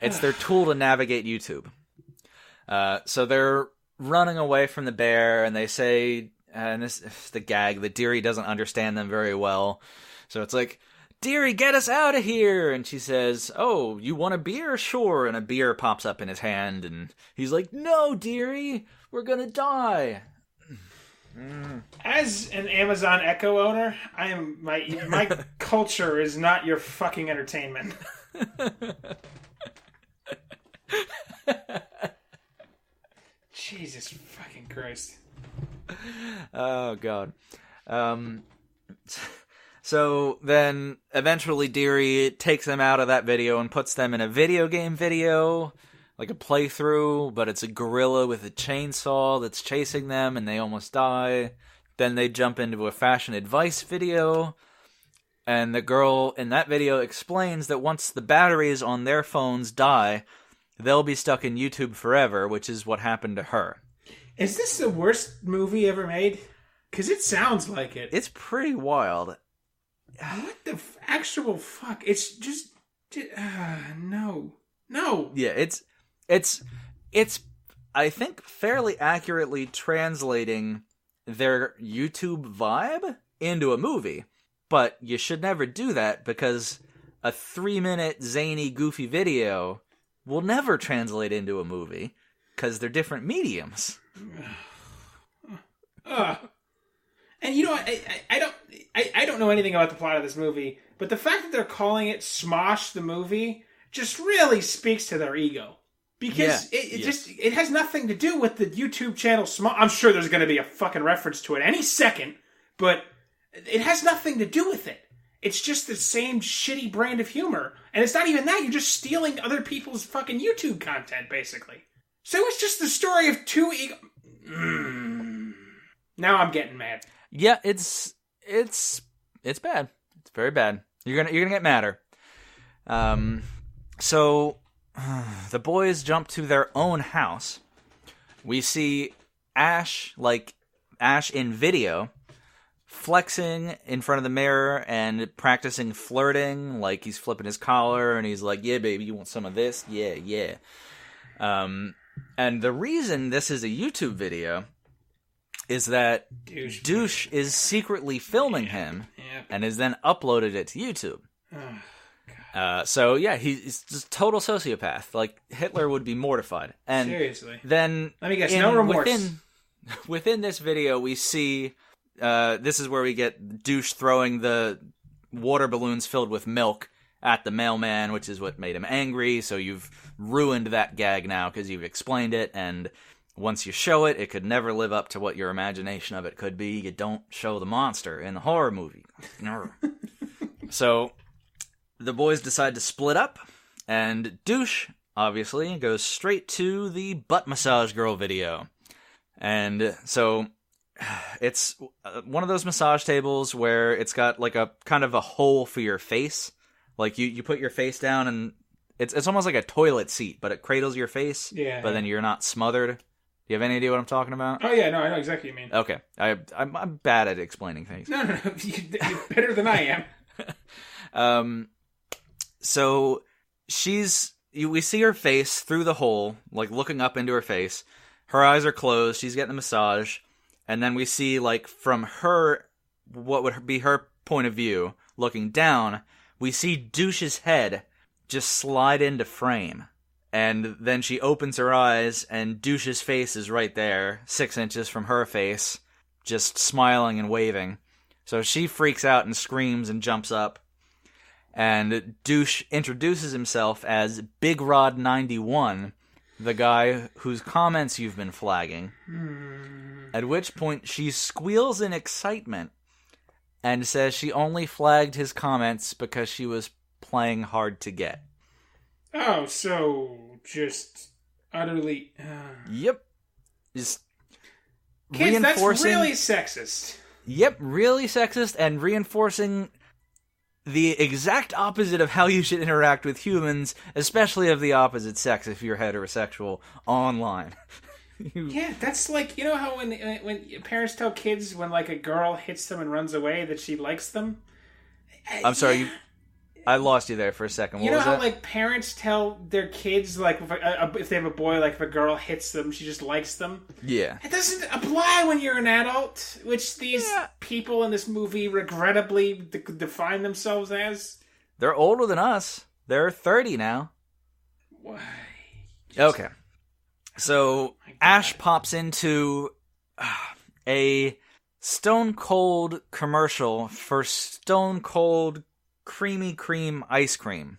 It's their tool to navigate YouTube. So they're running away from the bear, and they say, and this is the gag, that Deary doesn't understand them very well. So it's like, Deary, get us out of here! And she says, oh, you want a beer? Sure. And a beer pops up in his hand, and he's like, no, Deary, we're gonna die. As an Amazon Echo owner, my culture is not your fucking entertainment. Jesus fucking Christ. Oh, God. So then eventually Deary takes them out of that video and puts them in a video game video, like a playthrough, but it's a gorilla with a chainsaw that's chasing them and they almost die. Then they jump into a fashion advice video, and the girl in that video explains that once the batteries on their phones die, they'll be stuck in YouTube forever, which is what happened to her. Is this the worst movie ever made? Because it sounds like it. It's pretty wild. What the actual fuck? It's just no. Yeah, it's I think fairly accurately translating their YouTube vibe into a movie, but you should never do that because a 3-minute zany goofy video will never translate into a movie because they're different mediums. And I don't know anything about the plot of this movie, but the fact that they're calling it Smosh the movie just really speaks to their ego. Because it has nothing to do with the YouTube channel Smosh. I'm sure there's going to be a fucking reference to it any second, but it has nothing to do with it. It's just the same shitty brand of humor. And it's not even that. You're just stealing other people's fucking YouTube content, basically. So it's just the story of two ego... Now I'm getting mad. Yeah, it's bad. It's very bad. You're gonna get madder. So the boys jump to their own house. We see Ash in video, flexing in front of the mirror and practicing flirting, like he's flipping his collar and he's like, "Yeah, baby, you want some of this? Yeah, yeah." And the reason this is a YouTube video is that Douche is secretly filming him and has then uploaded it to YouTube. So yeah, he's just total sociopath. Like Hitler would be mortified. And seriously. Then let me guess, no remorse. Within this video, we see this is where we get Douche throwing the water balloons filled with milk at the mailman, which is what made him angry. So you've ruined that gag now because you've explained it, and once you show it, it could never live up to what your imagination of it could be. You don't show the monster in a horror movie. So the boys decide to split up, and Douche, obviously, goes straight to the butt massage girl video. And so it's one of those massage tables where it's got like a kind of a hole for your face. Like you put your face down and it's almost like a toilet seat, but it cradles your face. Yeah. But then you're not smothered. Do you have any idea what I'm talking about? Oh yeah, no, I know exactly what you mean. Okay, I'm bad at explaining things. No, you're better than I am. So we see her face through the hole, like looking up into her face. Her eyes are closed. She's getting a massage, and then we see like from her, what would be her point of view, looking down. We see Douche's head just slide into frame. And then she opens her eyes, and Douche's face is right there, 6 inches from her face, just smiling and waving. So she freaks out and screams and jumps up. And Douche introduces himself as Big Rod 91, the guy whose comments you've been flagging. At which point she squeals in excitement and says she only flagged his comments because she was playing hard to get. Oh, so just utterly... Yep. Just kids, that's really sexist. Yep, really sexist and reinforcing the exact opposite of how you should interact with humans, especially of the opposite sex if you're heterosexual, online. Yeah, that's like, you know how when parents tell kids when like a girl hits them and runs away that she likes them? I'm sorry, I lost you there for a second. What you know was how that? Like parents tell their kids like if they have a boy, like if a girl hits them, she just likes them? Yeah. It doesn't apply when you're an adult, which these people in this movie regrettably define themselves as. They're older than us. They're 30 now. Why? Okay. So Ash pops into a Stone Cold commercial for Stone Cold Creamy Cream ice cream.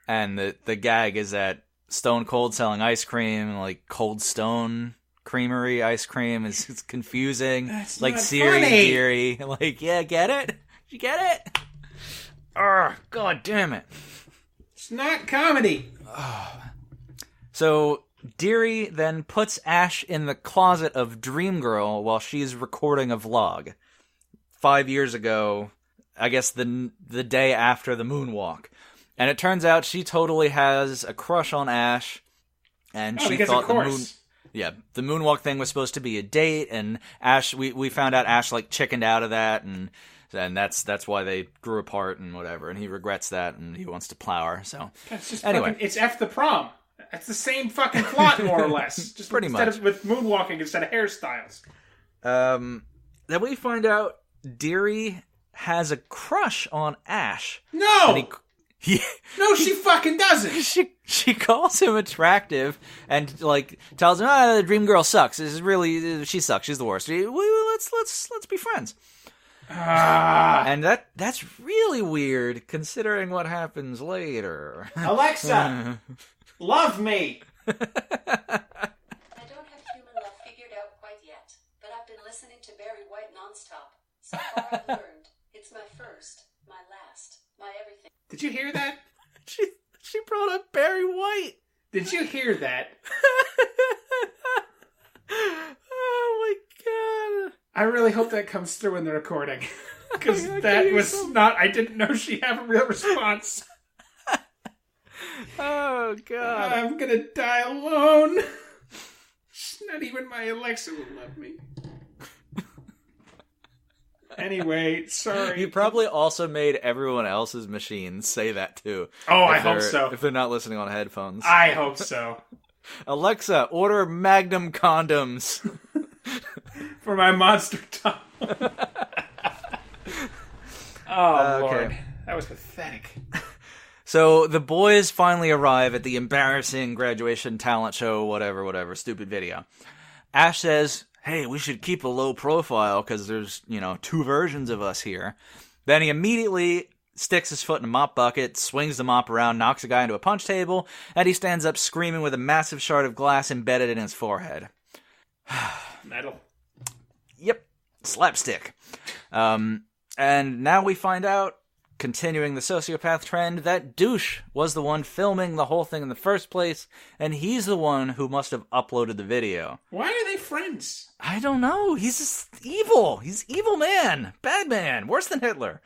And the gag is that Stone Cold selling ice cream, like Cold Stone Creamery ice cream, is confusing. That's like not Siri, funny. Deary. Like, yeah, get it? Did you get it? Oh, God damn it. It's not comedy. So Deary then puts Ash in the closet of Dreamgirl while she's recording a vlog. 5 years ago, I guess the day after the moonwalk. And it turns out she totally has a crush on Ash. And she thought the moonwalk thing was supposed to be a date, and Ash we found out Ash like chickened out of that, and that's why they grew apart and whatever, and he regrets that and he wants to plow her. So that's just anyway, it's F the prom. It's the same fucking plot, more or less. Just pretty much. With moonwalking instead of hairstyles. Then we find out Deary has a crush on Ash. No! And Yeah. No, she fucking doesn't. She calls him attractive and like tells him, the dream girl sucks. This is really she sucks. She's the worst. Let's be friends. And that's really weird considering what happens later. Alexa, love me. I don't have human love figured out quite yet, but I've been listening to Barry White nonstop. So far I've learned it's my first, my last, my everything. Did you hear that? She brought up Barry White. Did you hear that? Oh my god. I really hope that comes through in the recording. Because that was not... I didn't know she had a real response. Oh god. I'm gonna die alone. Not even my Alexa will love me. Anyway, sorry. You probably also made everyone else's machines say that too. Oh, I hope so. If they're not listening on headphones. I hope so. Alexa, order Magnum condoms. For my monster tongue. Oh, Lord. That was pathetic. So the boys finally arrive at the embarrassing graduation talent show, whatever, stupid video. Ash says, hey, we should keep a low profile because there's, 2 versions of us here. Then he immediately sticks his foot in a mop bucket, swings the mop around, knocks a guy into a punch table, and he stands up screaming with a massive shard of glass embedded in his forehead. Metal. Yep. Slapstick. And now we find out, continuing the sociopath trend, that douche was the one filming the whole thing in the first place, and he's the one who must have uploaded the video. Why are they friends? I don't know. He's just evil. He's evil man. Bad man. Worse than Hitler.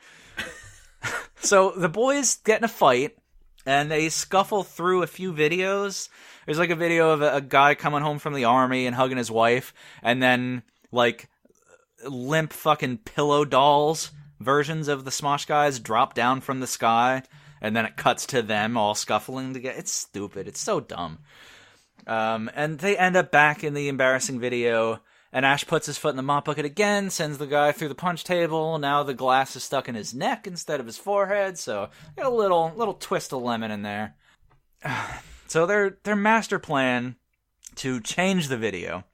So the boys get in a fight, and they scuffle through a few videos. There's like a video of a guy coming home from the army and hugging his wife, and then like limp fucking pillow dolls versions of the Smosh guys drop down from the sky, and then it cuts to them all scuffling together. It's stupid. It's so dumb. And they end up back in the embarrassing video, and Ash puts his foot in the mop bucket again, sends the guy through the punch table. Now the glass is stuck in his neck instead of his forehead, so got a little twist of lemon in there. So their master plan to change the video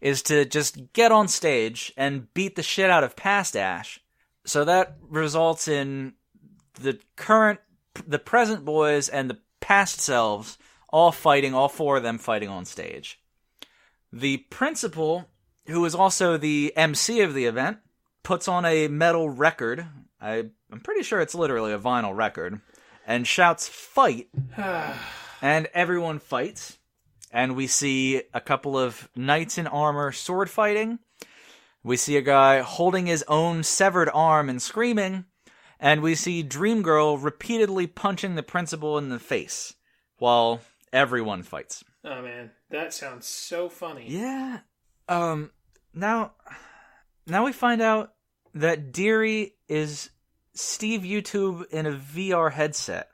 is to just get on stage and beat the shit out of past Ash. So that results in the present boys and the past selves all 4 of them fighting on stage. The principal, who is also the MC of the event, puts on a metal record. I'm pretty sure it's literally a vinyl record, and shouts, "Fight!" And everyone fights. And we see a couple of knights in armor sword fighting. We see a guy holding his own severed arm and screaming. And we see Dream Girl repeatedly punching the principal in the face while everyone fights. Oh, man. That sounds so funny. Yeah. Now we find out that Deary is Steve YouTube in a VR headset.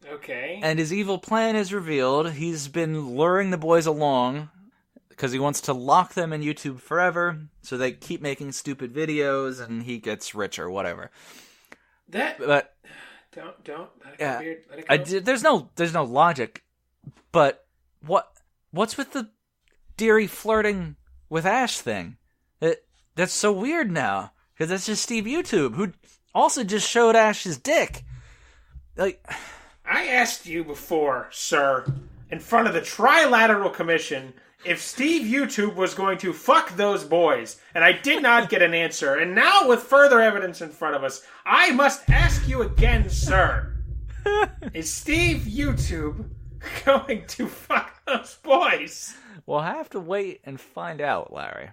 Okay. And his evil plan is revealed. He's been luring the boys along because he wants to lock them in YouTube forever so they keep making stupid videos and he gets rich or whatever. Don't let it go weird. Let it go. There's no logic. But what's with the Deary flirting with Ash thing? That's so weird now because that's just Steve YouTube, who also just showed Ash his dick. Like, I asked you before, sir, in front of the Trilateral Commission, if Steve YouTube was going to fuck those boys, and I did not get an answer. And now, with further evidence in front of us, I must ask you again, sir. Is Steve YouTube going to fuck those boys? We'll have to wait and find out, Larry.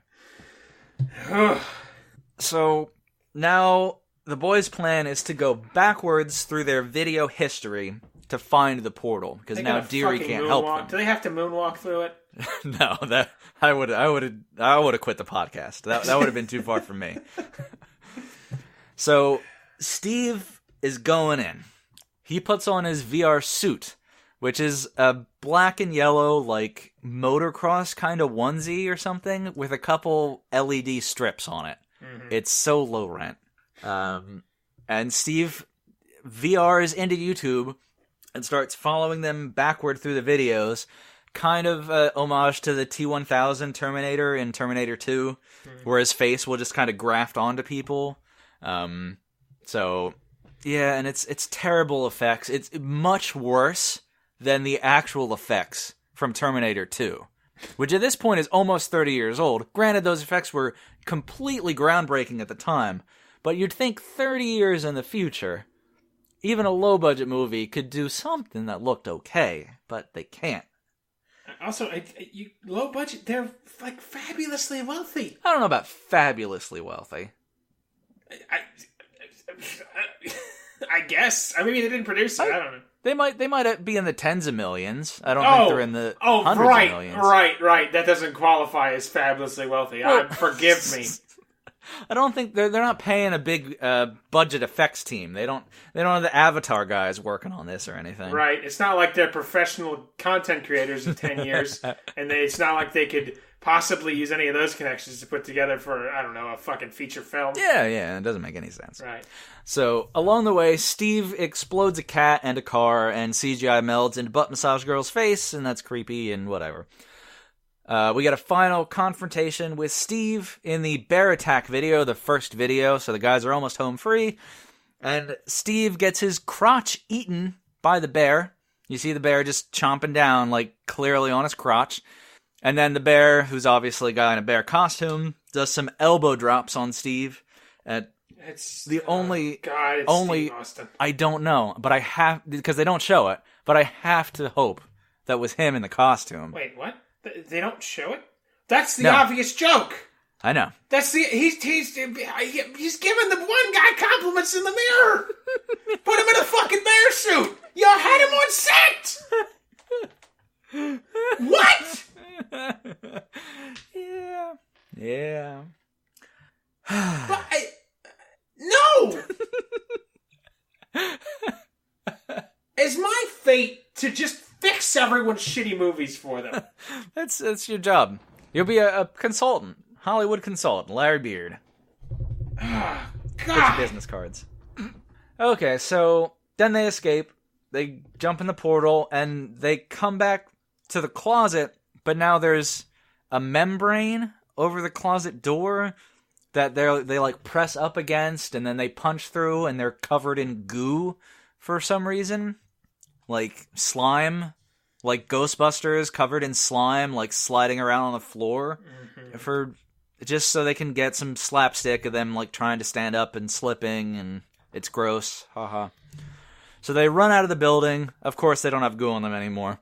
So, now the boys' plan is to go backwards through their video history to find the portal, because now Deary can't help them. Do they have to moonwalk through it? No, that I would have quit the podcast. That would have been too far for me. So Steve is going in. He puts on his VR suit, which is a black and yellow like motocross kind of onesie or something with a couple LED strips on it. Mm-hmm. It's so low rent. And Steve VRs into YouTube and starts following them backward through the videos. Kind of homage to the T-1000 Terminator in Terminator 2, where his face will just kind of graft onto people. So, yeah, and it's terrible effects. It's much worse than the actual effects from Terminator 2, which at this point is almost 30 years old. Granted, those effects were completely groundbreaking at the time, but you'd think 30 years in the future, even a low-budget movie could do something that looked okay, but they can't. Also, low budget, they're like fabulously wealthy. I don't know about fabulously wealthy. I guess. I mean, they didn't produce it. I don't know. They might be in the tens of millions. I don't think they're in the hundreds of millions. Right. That doesn't qualify as fabulously wealthy. Forgive me. I don't think they're not paying a big budget effects team. They don't have the Avatar guys working on this or anything. Right. It's not like they're professional content creators in 10 years, and it's not like they could possibly use any of those connections to put together for, I don't know, a fucking feature film. Yeah, it doesn't make any sense. Right. So, along the way, Steve explodes a cat and a car, and CGI melds into Butt Massage Girl's face, and that's creepy and whatever. We get a final confrontation with Steve in the bear attack video, the first video, so the guys are almost home free. And Steve gets his crotch eaten by the bear. You see the bear just chomping down, like, clearly on his crotch. And then the bear, who's obviously a guy in a bear costume, does some elbow drops on Steve. It's the only... God, it's only, Steve Austin. I don't know, but I have... Because they don't show it, but I have to hope that was him in the costume. Wait, what? They don't show it? That's the obvious joke. I know. That's the he's giving the one guy compliments in the mirror. Put him in a fucking bear suit. Y'all had him on set. What? Yeah. But no. It's my fate to just fix everyone's shitty movies for them. That's your job. You'll be a consultant. Hollywood consultant. Larry Beard. God. Get your business cards. Okay, so then they escape. They jump in the portal, and they come back to the closet, but now there's a membrane over the closet door that they like press up against, and then they punch through, and they're covered in goo for some reason. Like slime, like Ghostbusters covered in slime, like sliding around on the floor, for just so they can get some slapstick of them like trying to stand up and slipping, and it's gross. Haha. So they run out of the building. Of course, they don't have goo on them anymore.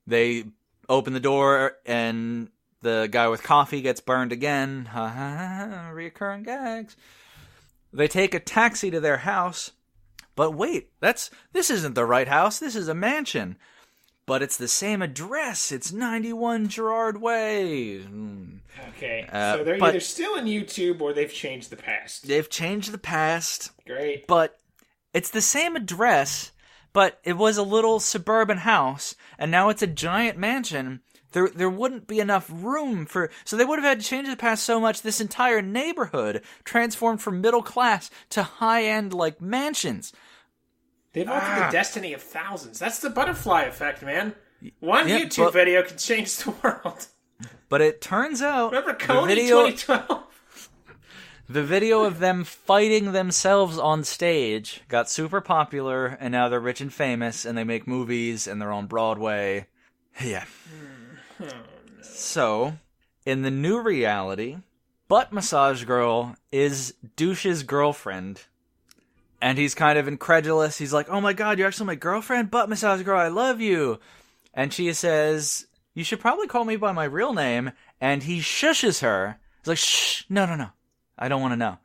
They open the door, and the guy with coffee gets burned again. Ha ha ha! Reoccurring gags. They take a taxi to their house. But wait, this isn't the right house. This is a mansion. But it's the same address. It's 91 Gerard Way. Okay, so they're either still in YouTube or they've changed the past. They've changed the past. Great. But it's the same address, but it was a little suburban house, and now it's a giant mansion. There wouldn't be enough room for... So they would have had to change the past so much this entire neighborhood transformed from middle class to high-end, like, mansions. They've altered the destiny of thousands. That's the butterfly effect, man. One YouTube video can change the world. But it turns out... Remember Coney 2012? The video of them fighting themselves on stage got super popular, and now they're rich and famous, and they make movies, and they're on Broadway. Yeah. Oh, no. So, in the new reality, Butt Massage Girl is Douche's girlfriend. And he's kind of incredulous. He's like, oh my god, you're actually my girlfriend? Butt Massage Girl, I love you. And she says, you should probably call me by my real name. And he shushes her. He's like, shh, no. I don't want to know.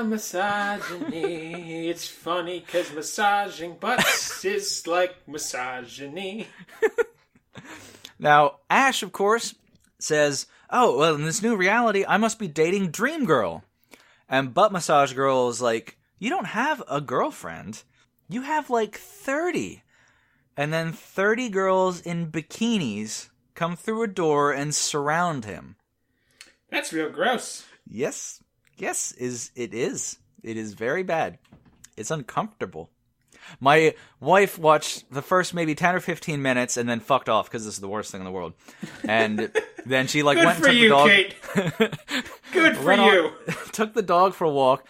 Misogyny. It's funny because massaging butts is like misogyny. Now, Ash, of course, says, oh, well, in this new reality, I must be dating Dream Girl. And Butt Massage Girl is like, you don't have a girlfriend. You have like 30. And then 30 girls in bikinis come through a door and surround him. That's real gross. Yes. Yes, it is. It is very bad. It's uncomfortable. My wife watched the first maybe 10 or 15 minutes and then fucked off because this is the worst thing in the world. And then she like went and took the dog. Kate. Good for you. Took the dog for a walk.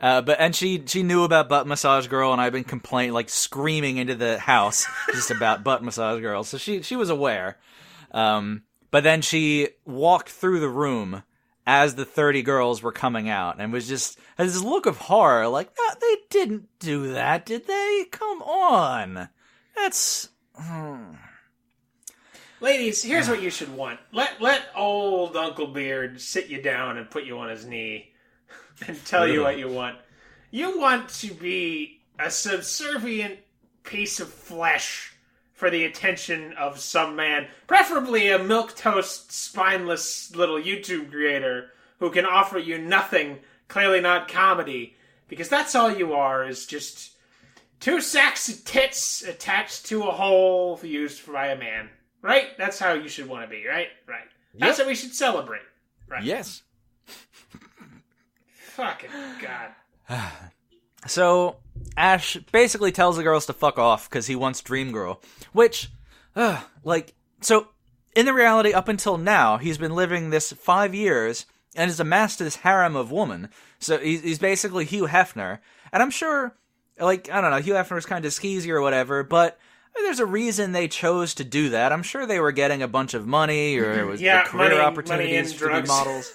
And she knew about Butt Massage Girl, and I've been screaming into the house just about Butt Massage Girl. So she was aware. But then she walked through the room as the 30 girls were coming out and was just had this look of horror, like, no, they didn't do that, did they? Come on. That's... Ladies, here's what you should want. Let old Uncle Beard sit you down and put you on his knee and tell you what you want. You want to be a subservient piece of flesh for the attention of some man, preferably a milquetoast, spineless little YouTube creator who can offer you nothing, clearly not comedy, because that's all you are, is just 2 sacks of tits attached to a hole used by a man. Right? That's how you should want to be, right? Right. That's what we should celebrate. Right. Yes. Fucking God. So, Ash basically tells the girls to fuck off because he wants Dream Girl. Which, so, in the reality, up until now, he's been living this 5 years and has amassed this harem of women. So, he's basically Hugh Hefner. And I'm sure, I don't know, Hugh Hefner's kind of skeezy or whatever, but there's a reason they chose to do that. I'm sure they were getting a bunch of money, or it was career opportunities to be models.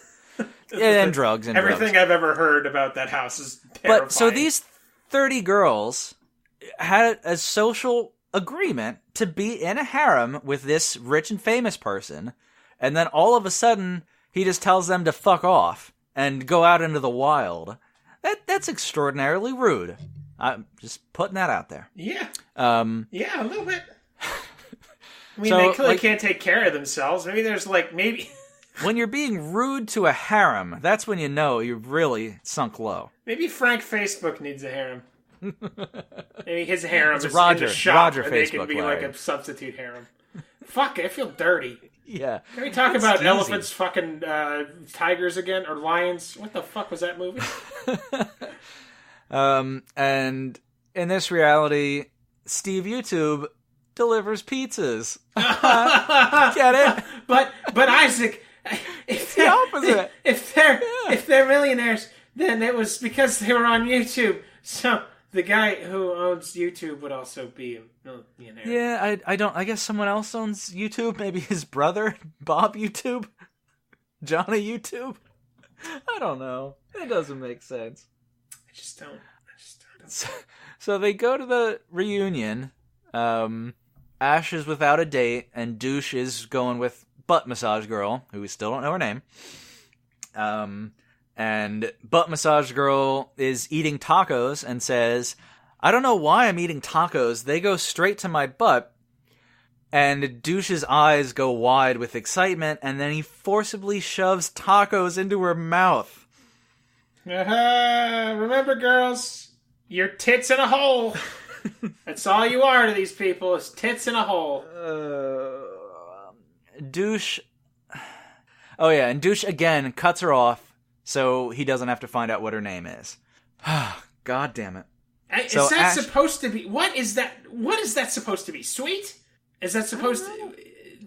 And drugs and everything drugs. I've ever heard about that house is terrifying. But so these 30 girls had a social agreement to be in a harem with this rich and famous person, and then all of a sudden he just tells them to fuck off and go out into the wild. That's extraordinarily rude. I'm just putting that out there. Yeah. Yeah, a little bit. I mean, so, they clearly can't take care of themselves. Maybe there's when you're being rude to a harem, that's when you know you've really sunk low. Maybe Frank Facebook needs a harem. Maybe his harem is Roger, in the shop, Roger and Facebook, they can be Larry. like a substitute harem. Fuck, I feel dirty. Yeah. Can we talk about elephants fucking tigers again? Or lions? What the fuck was that movie? And in this reality, Steve YouTube delivers pizzas. Get it? But Isaac, it's the opposite. If they're millionaires, then it was because they were on YouTube. So the guy who owns YouTube would also be a millionaire. Yeah, I guess someone else owns YouTube. Maybe his brother, Bob YouTube, Johnny YouTube. I don't know. It doesn't make sense. I just don't. So they go to the reunion. Ash is without a date, and Douche is going with Butt Massage Girl, who we still don't know her name. And Butt Massage Girl is eating tacos and says, I don't know why I'm eating tacos. They go straight to my butt. And Douche's eyes go wide with excitement, and then he forcibly shoves tacos into her mouth. Remember, girls, you're tits in a hole. That's all you are to these people, is tits in a hole. Douche... Oh yeah, and Douche again cuts her off so he doesn't have to find out what her name is. God damn it. Is that supposed to be... What is that supposed to be? Sweet? Is that supposed to...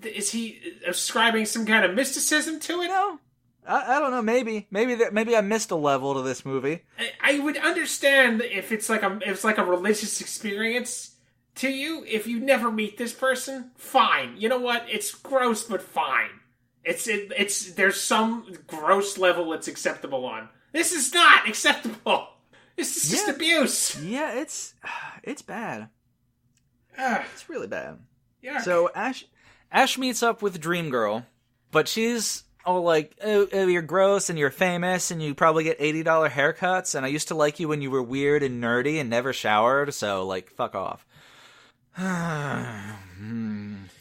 Is he ascribing some kind of mysticism to it? No. I don't know, maybe I missed a level to this movie. I would understand if it's like a religious experience to you. If you never meet this person, fine. You know what? It's gross, but fine. It's there's some gross level it's acceptable on. This is not acceptable. This is just abuse. Yeah, it's bad. It's really bad. Yeah. So Ash meets up with Dream Girl, but she's all like, oh, you're gross and you're famous and you probably get $80 haircuts, and I used to like you when you were weird and nerdy and never showered, so, like, fuck off.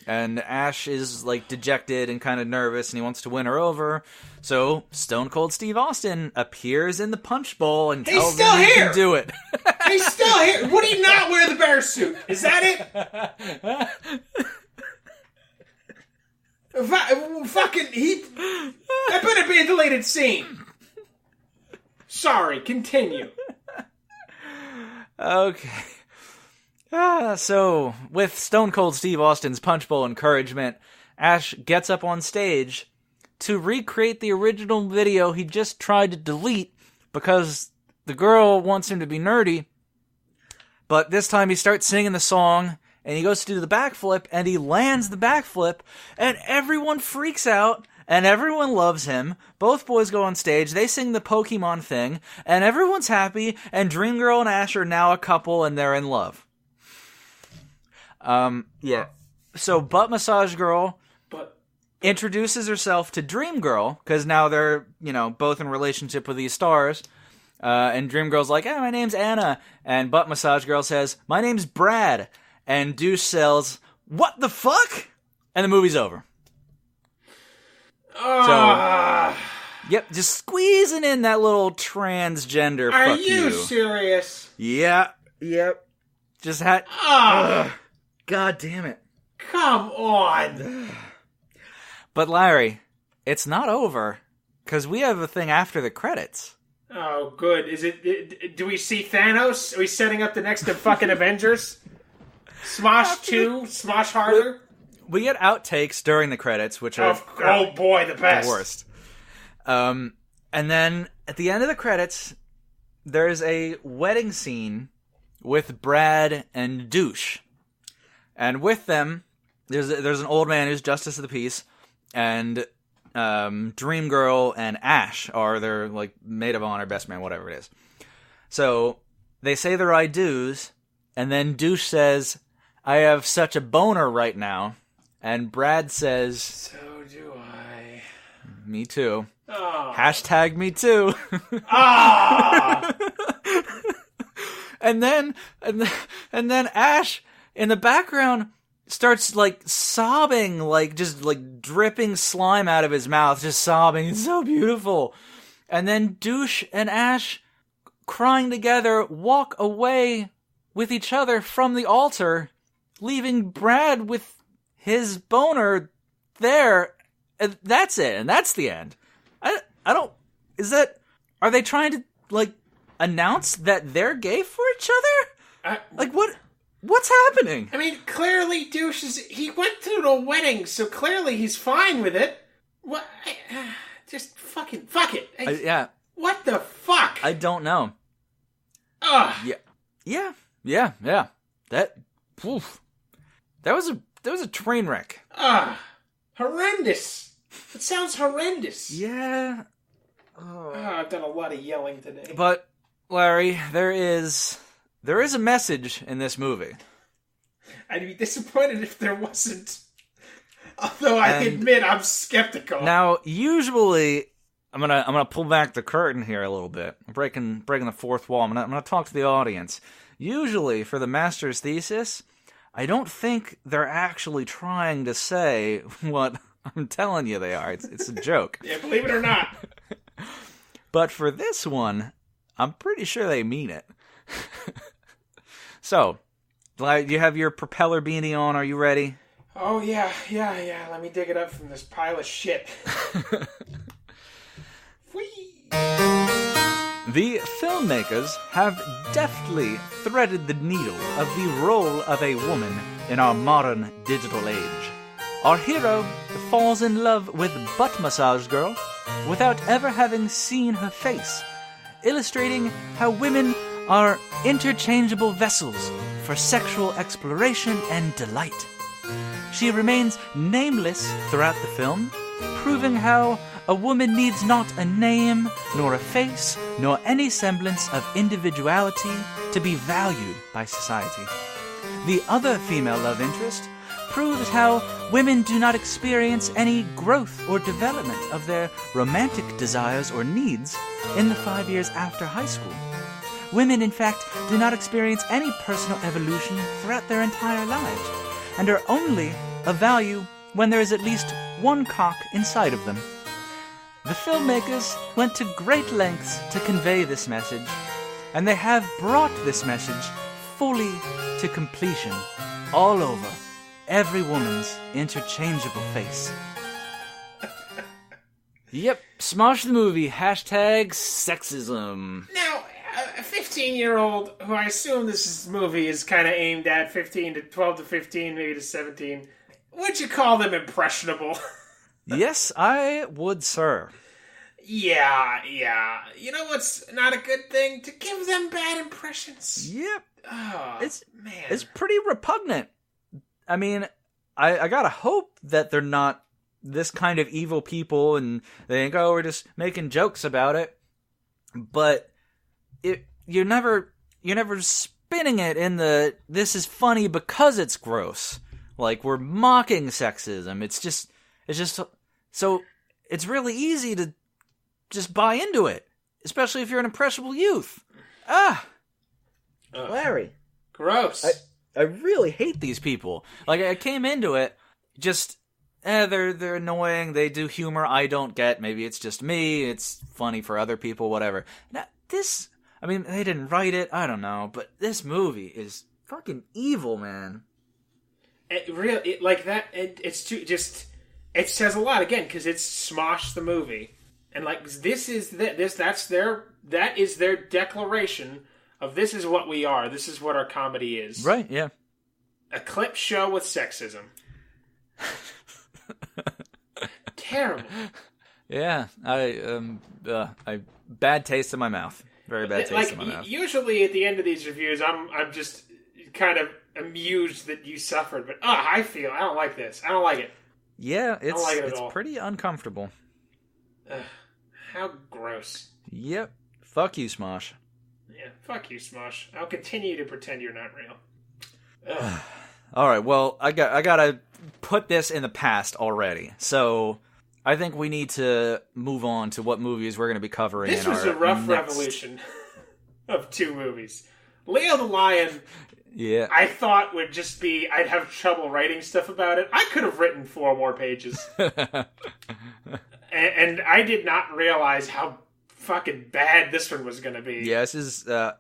And Ash is, like, dejected and kind of nervous, and he wants to win her over, so Stone Cold Steve Austin appears in the punch bowl and tells him he can do it. He's still here! Would he not wear the bear suit? Is that it? Fucking, that better be a deleted scene. Sorry, continue. Okay. So, with Stone Cold Steve Austin's Punch Bowl encouragement, Ash gets up on stage to recreate the original video he just tried to delete because the girl wants him to be nerdy. But this time he starts singing the song, and he goes to do the backflip, and he lands the backflip, and everyone freaks out, and everyone loves him. Both boys go on stage, they sing the Pokemon thing, and everyone's happy, and Dream Girl and Ash are now a couple, and they're in love. Yeah. So Butt Massage Girl introduces herself to Dream Girl, because now they're, both in relationship with these stars. And Dream Girl's like, my name's Anna. And Butt Massage Girl says, my name's Brad. And Douche says, what the fuck? And the movie's over. So, yep, just squeezing in that little transgender Are fuck you. Are you serious? Yeah, yep. Just had... God damn it. Come on. But Larry, it's not over, because we have a thing after the credits. Oh, good. Do we see Thanos? Are we setting up the next fucking Avengers? Smosh 2? Smosh harder? We get outtakes during the credits, which are... Oh boy, the best. The worst. And then, at the end of the credits, there's a wedding scene with Brad and Douche. And with them, there's an old man who's Justice of the Peace, and... Dream Girl and Ash are their, maid of honor, best man, whatever it is. So, they say their I do's, and then Douche says, I have such a boner right now, and Brad says, so do I. Me too. Oh. Hashtag me too. Ah! and then Ash, in the background, starts, sobbing, just, dripping slime out of his mouth, just sobbing. It's so beautiful. And then Douche and Ash, crying together, walk away with each other from the altar, leaving Brad with his boner there. And that's it. And that's the end. I don't... Are they trying to, announce that they're gay for each other? What... What's happening? I mean, clearly Douche he went to a wedding, so clearly he's fine with it. What? Just fuck it. Yeah. What the fuck? I don't know. Ugh. Yeah. That was a train wreck. Horrendous. It sounds horrendous. Yeah. I've done a lot of yelling today. But, Larry, there is a message in this movie. I'd be disappointed if there wasn't. Although I admit I'm skeptical. Now, usually, I'm gonna pull back the curtain here a little bit, breaking the fourth wall. I'm gonna talk to the audience. Usually, for the master's thesis, I don't think they're actually trying to say what I'm telling you they are. It's a joke. Yeah, believe it or not. But for this one, I'm pretty sure they mean it. So, you have your propeller beanie on. Are you ready? Oh, yeah. Let me dig it up from this pile of shit. The filmmakers have deftly threaded the needle of the role of a woman in our modern digital age. Our hero falls in love with Butt Massage Girl without ever having seen her face, illustrating how women are interchangeable vessels for sexual exploration and delight. She remains nameless throughout the film, proving how a woman needs not a name, nor a face, nor any semblance of individuality to be valued by society. The other female love interest proves how women do not experience any growth or development of their romantic desires or needs in the 5 years after high school. Women, in fact, do not experience any personal evolution throughout their entire lives, and are only of value when there is at least one cock inside of them. The filmmakers went to great lengths to convey this message, and they have brought this message fully to completion, all over every woman's interchangeable face. Yep, Smosh the movie, hashtag sexism. Now, a 15-year-old, who I assume movie is kind of aimed at 12 to 15, maybe to 17, would you call them impressionable? Yes, I would, sir. Yeah. You know what's not a good thing? To give them bad impressions. Yep. Oh, man. It's pretty repugnant. I mean, I gotta hope that they're not this kind of evil people and they think, oh, we're just making jokes about it. But you're never spinning it in the, this is funny because it's gross. Like, we're mocking sexism. It's just, so it's really easy to just buy into it. Especially if you're an impressionable youth. Larry. Gross. I really hate these people. Like, I came into it just, they're annoying, they do humor I don't get, maybe it's just me, it's funny for other people, whatever. Now, I mean, they didn't write it, I don't know, but this movie is fucking evil, man. It says a lot, again, because it's Smosh the movie. And, like, that is their declaration of this is what we are, this is what our comedy is. Right, yeah. A clip show with sexism. Terrible. Yeah, bad taste in my mouth. Very bad taste in my mouth. Usually at the end of these reviews, I'm just kind of amused that you suffered, but I don't like this. I don't like it. Yeah, it's like it pretty uncomfortable. How gross. Yep. Fuck you, Smosh. Yeah, fuck you, Smosh. I'll continue to pretend you're not real. All right, well, I gotta put this in the past already. So I think we need to move on to what movies we're going to be covering. This was a rough revolution of two movies. Leo the Lion, yeah, I thought would just be, I'd have trouble writing stuff about it. I could have written 4 more pages. and I did not realize how fucking bad this one was going to be. Yeah, this is a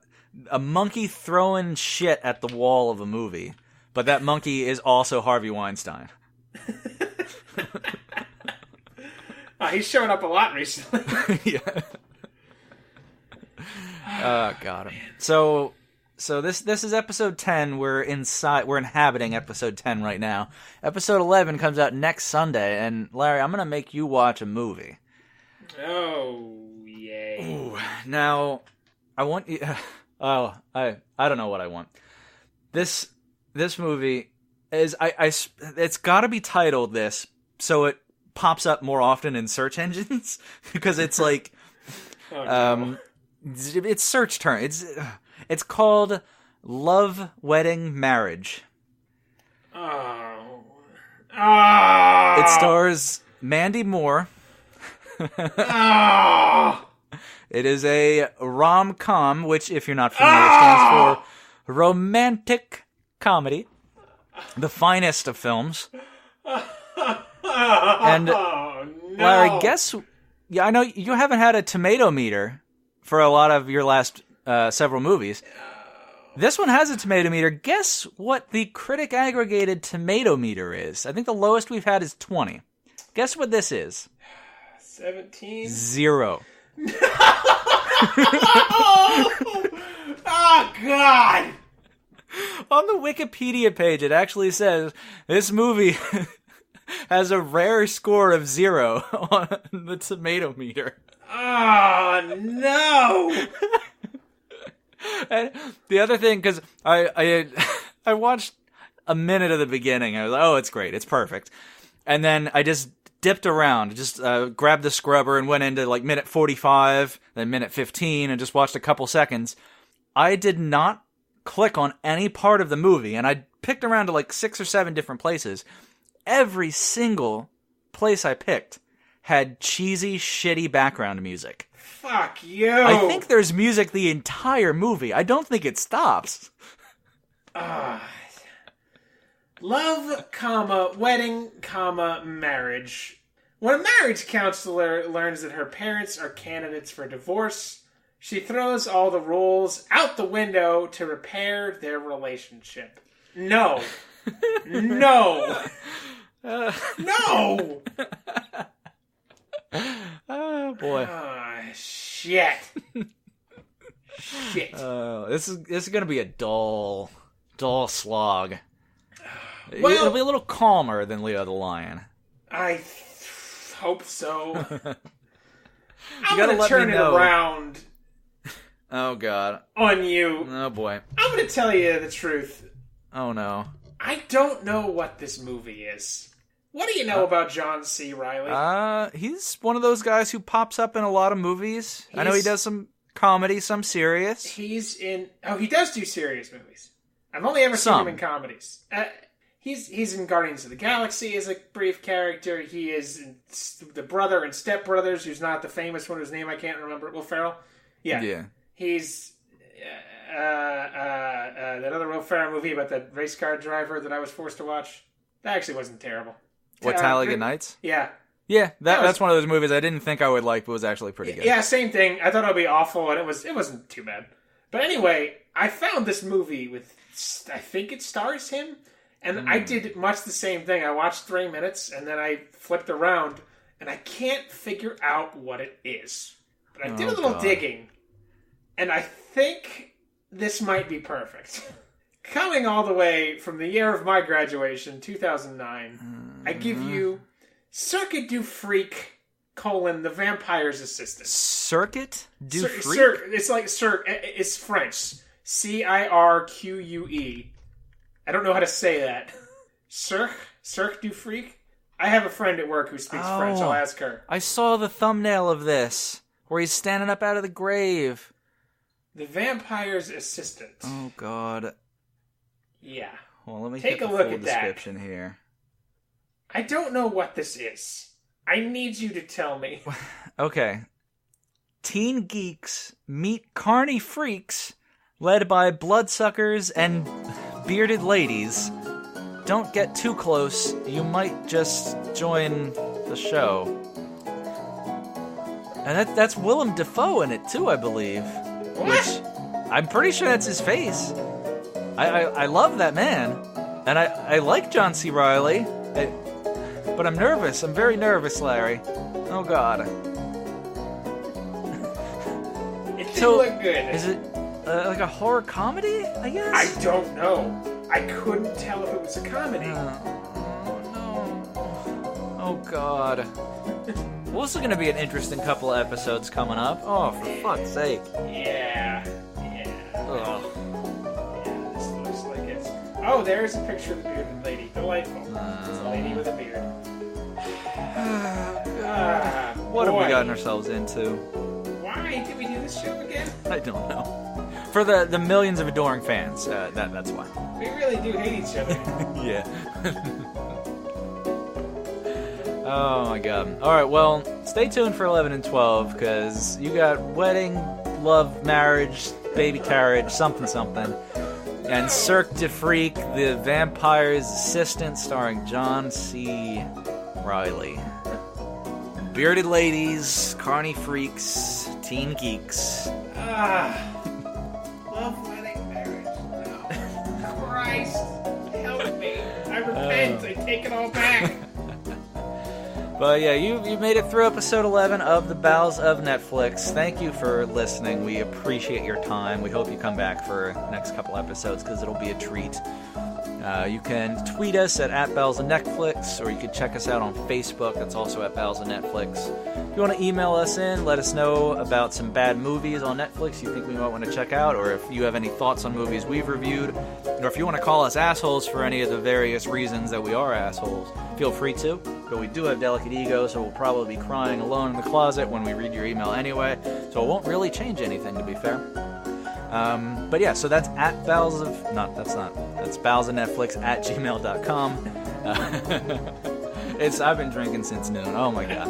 monkey throwing shit at the wall of a movie. But that monkey is also Harvey Weinstein. He's showing up a lot recently. Yeah. Got him. So this is episode 10. We're inhabiting episode 10 right now. Episode 11 comes out next Sunday, and Larry, I'm gonna make you watch a movie. Oh, yay! Ooh, now I want you. I don't know what I want. This movie is it's got to be titled this so it pops up more often in search engines because it's like it's search term. It's called Love, Wedding, Marriage. It stars Mandy Moore. It is a rom-com, which, if you're not familiar, stands for romantic comedy. The finest of films. And Larry, guess... Yeah, I know you haven't had a tomato meter for a lot of your last several movies. This one has a tomato meter. Guess what the critic aggregated tomato meter is? I think the lowest we've had is 20. Guess what this is? 17? 0. Oh, God! On the Wikipedia page, it actually says this movie has a rare score of 0 on the tomato meter. Oh, no! And the other thing, because I watched a minute of the beginning, I was like, oh, it's great, it's perfect. And then I just dipped around, just grabbed the scrubber and went into like minute 45, then minute 15, and just watched a couple seconds. I did not click on any part of the movie, and I picked around to like 6 or 7 different places. Every single place I picked had cheesy, shitty background music. Fuck you! I think there's music the entire movie. I don't think it stops. Love, comma, wedding, comma, marriage. When a marriage counselor learns that her parents are candidates for divorce, she throws all the rules out the window to repair their relationship. No. No. No! Oh boy. Shit. Shit. This is gonna be a dull slog. Well, it'll be a little calmer than Leo the Lion. I hope so. I'm gotta gonna let turn me it know. around Oh god. on you. Oh boy. I'm gonna tell you the truth. Oh no. I don't know what this movie is. What do you know about John C. Reilly? He's one of those guys who pops up in a lot of movies. I know he does some comedy, some serious. He's in... Oh, he does do serious movies. I've only ever seen him in comedies. He's in Guardians of the Galaxy as a brief character. He is in the brother in Step Brothers, who's not the famous one whose name I can't remember. Will Ferrell? Yeah. He's... that other Will Ferrell movie about that race car driver that I was forced to watch. That actually wasn't terrible. What, Talladega Nights? Yeah. Yeah, that's one of those movies I didn't think I would like, but was actually pretty good. Yeah, same thing. I thought it would be awful, and it wasn't too bad. But anyway, I found this movie with, I think it stars him, and I did much the same thing. I watched 3 minutes, and then I flipped around, and I can't figure out what it is. But I did a little digging, and I think this might be perfect. Coming all the way from the year of my graduation, 2009, I give you Circuit du Freak, the vampire's assistant. Circuit du Freak? It's like it's French. Cirque. I don't know how to say that. Cirque du Freak? I have a friend at work who speaks French. I'll ask her. I saw the thumbnail of this, where he's standing up out of the grave. The vampire's assistant. Oh, God. Yeah. Well, let me take get a the look full at description that. Here. I don't know what this is. I need you to tell me. Okay. Teen geeks meet carny freaks led by bloodsuckers and bearded ladies. Don't get too close. You might just join the show. And that's Willem Dafoe in it, too, I believe. What? Which, I'm pretty sure that's his face. I love that man. And I like John C. Reilly. But I'm nervous. I'm very nervous, Larry. Oh, God. It didn't look good. Is it like a horror comedy, I guess? I don't know. I couldn't tell if it was a comedy. Oh, no. Oh, God. Well, this is going to be an interesting couple of episodes coming up. Oh, for fuck's sake. Yeah. Ugh. Yeah, this looks like it's... Oh, there's a picture of the bearded lady. Delightful. It's a lady with a beard. What have we gotten ourselves into? Why did we do this show again? I don't know. For the millions of adoring fans, that's why. We really do hate each other. Yeah. Oh my God. Alright, well, stay tuned for 11 and 12, because you got wedding, love, marriage, baby carriage, something. And Cirque du Freak, the vampire's assistant, starring John C. Reilly. Bearded ladies, carny freaks, teen geeks. Love, wedding, marriage. No. Christ, help me. I repent. I take it all back. But yeah, you made it through episode 11 of The Bowels of Netflix. Thank you for listening. We appreciate your time. We hope you come back for the next couple episodes, because it'll be a treat. You can tweet us at Bowels of Netflix, or you can check us out on Facebook. That's also at Bowels of Netflix. If you want to email us in, let us know about some bad movies on Netflix you think we might want to check out, or if you have any thoughts on movies we've reviewed, or if you want to call us assholes for any of the various reasons that we are assholes, feel free to. But we do have delicate egos, so we'll probably be crying alone in the closet when we read your email anyway, so it won't really change anything, to be fair. But yeah, so that's at Bowels of... that's Bowels of Netflix at gmail.com. I've been drinking since noon. Oh my God.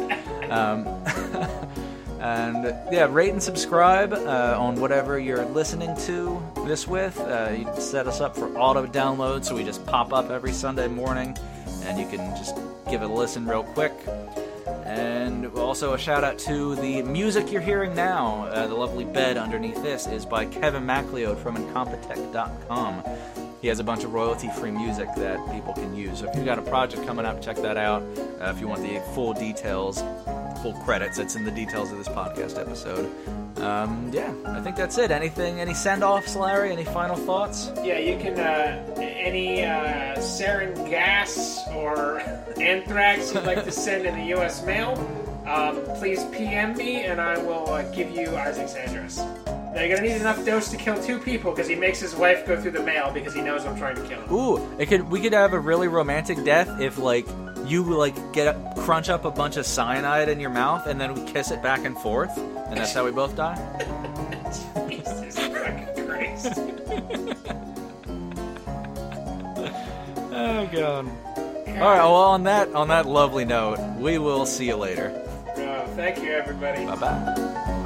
And yeah, rate and subscribe on whatever you're listening to this with. You can set us up for auto download, so we just pop up every Sunday morning, and you can just give it a listen real quick. And also a shout out to the music you're hearing now. The lovely bed underneath this is by Kevin MacLeod from Incompetech.com. He has a bunch of royalty-free music that people can use. So if you've got a project coming up, check that out. If you want the full details, full credits. It's in the details of this podcast episode. Yeah, I think that's it. Any send-offs, Larry? Any final thoughts? Yeah, you can, any sarin gas or anthrax you'd like to send in the U.S. mail, please PM me and I will give you Isaac's address. Now, you're gonna need enough dose to kill 2 people because he makes his wife go through the mail because he knows I'm trying to kill him. Ooh, we could have a really romantic death if, like, you, like, crunch up a bunch of cyanide in your mouth and then we kiss it back and forth, and that's how we both die? Jesus fucking Christ. Oh, God. All right, well, on that lovely note, we will see you later. Thank you, everybody. Bye-bye.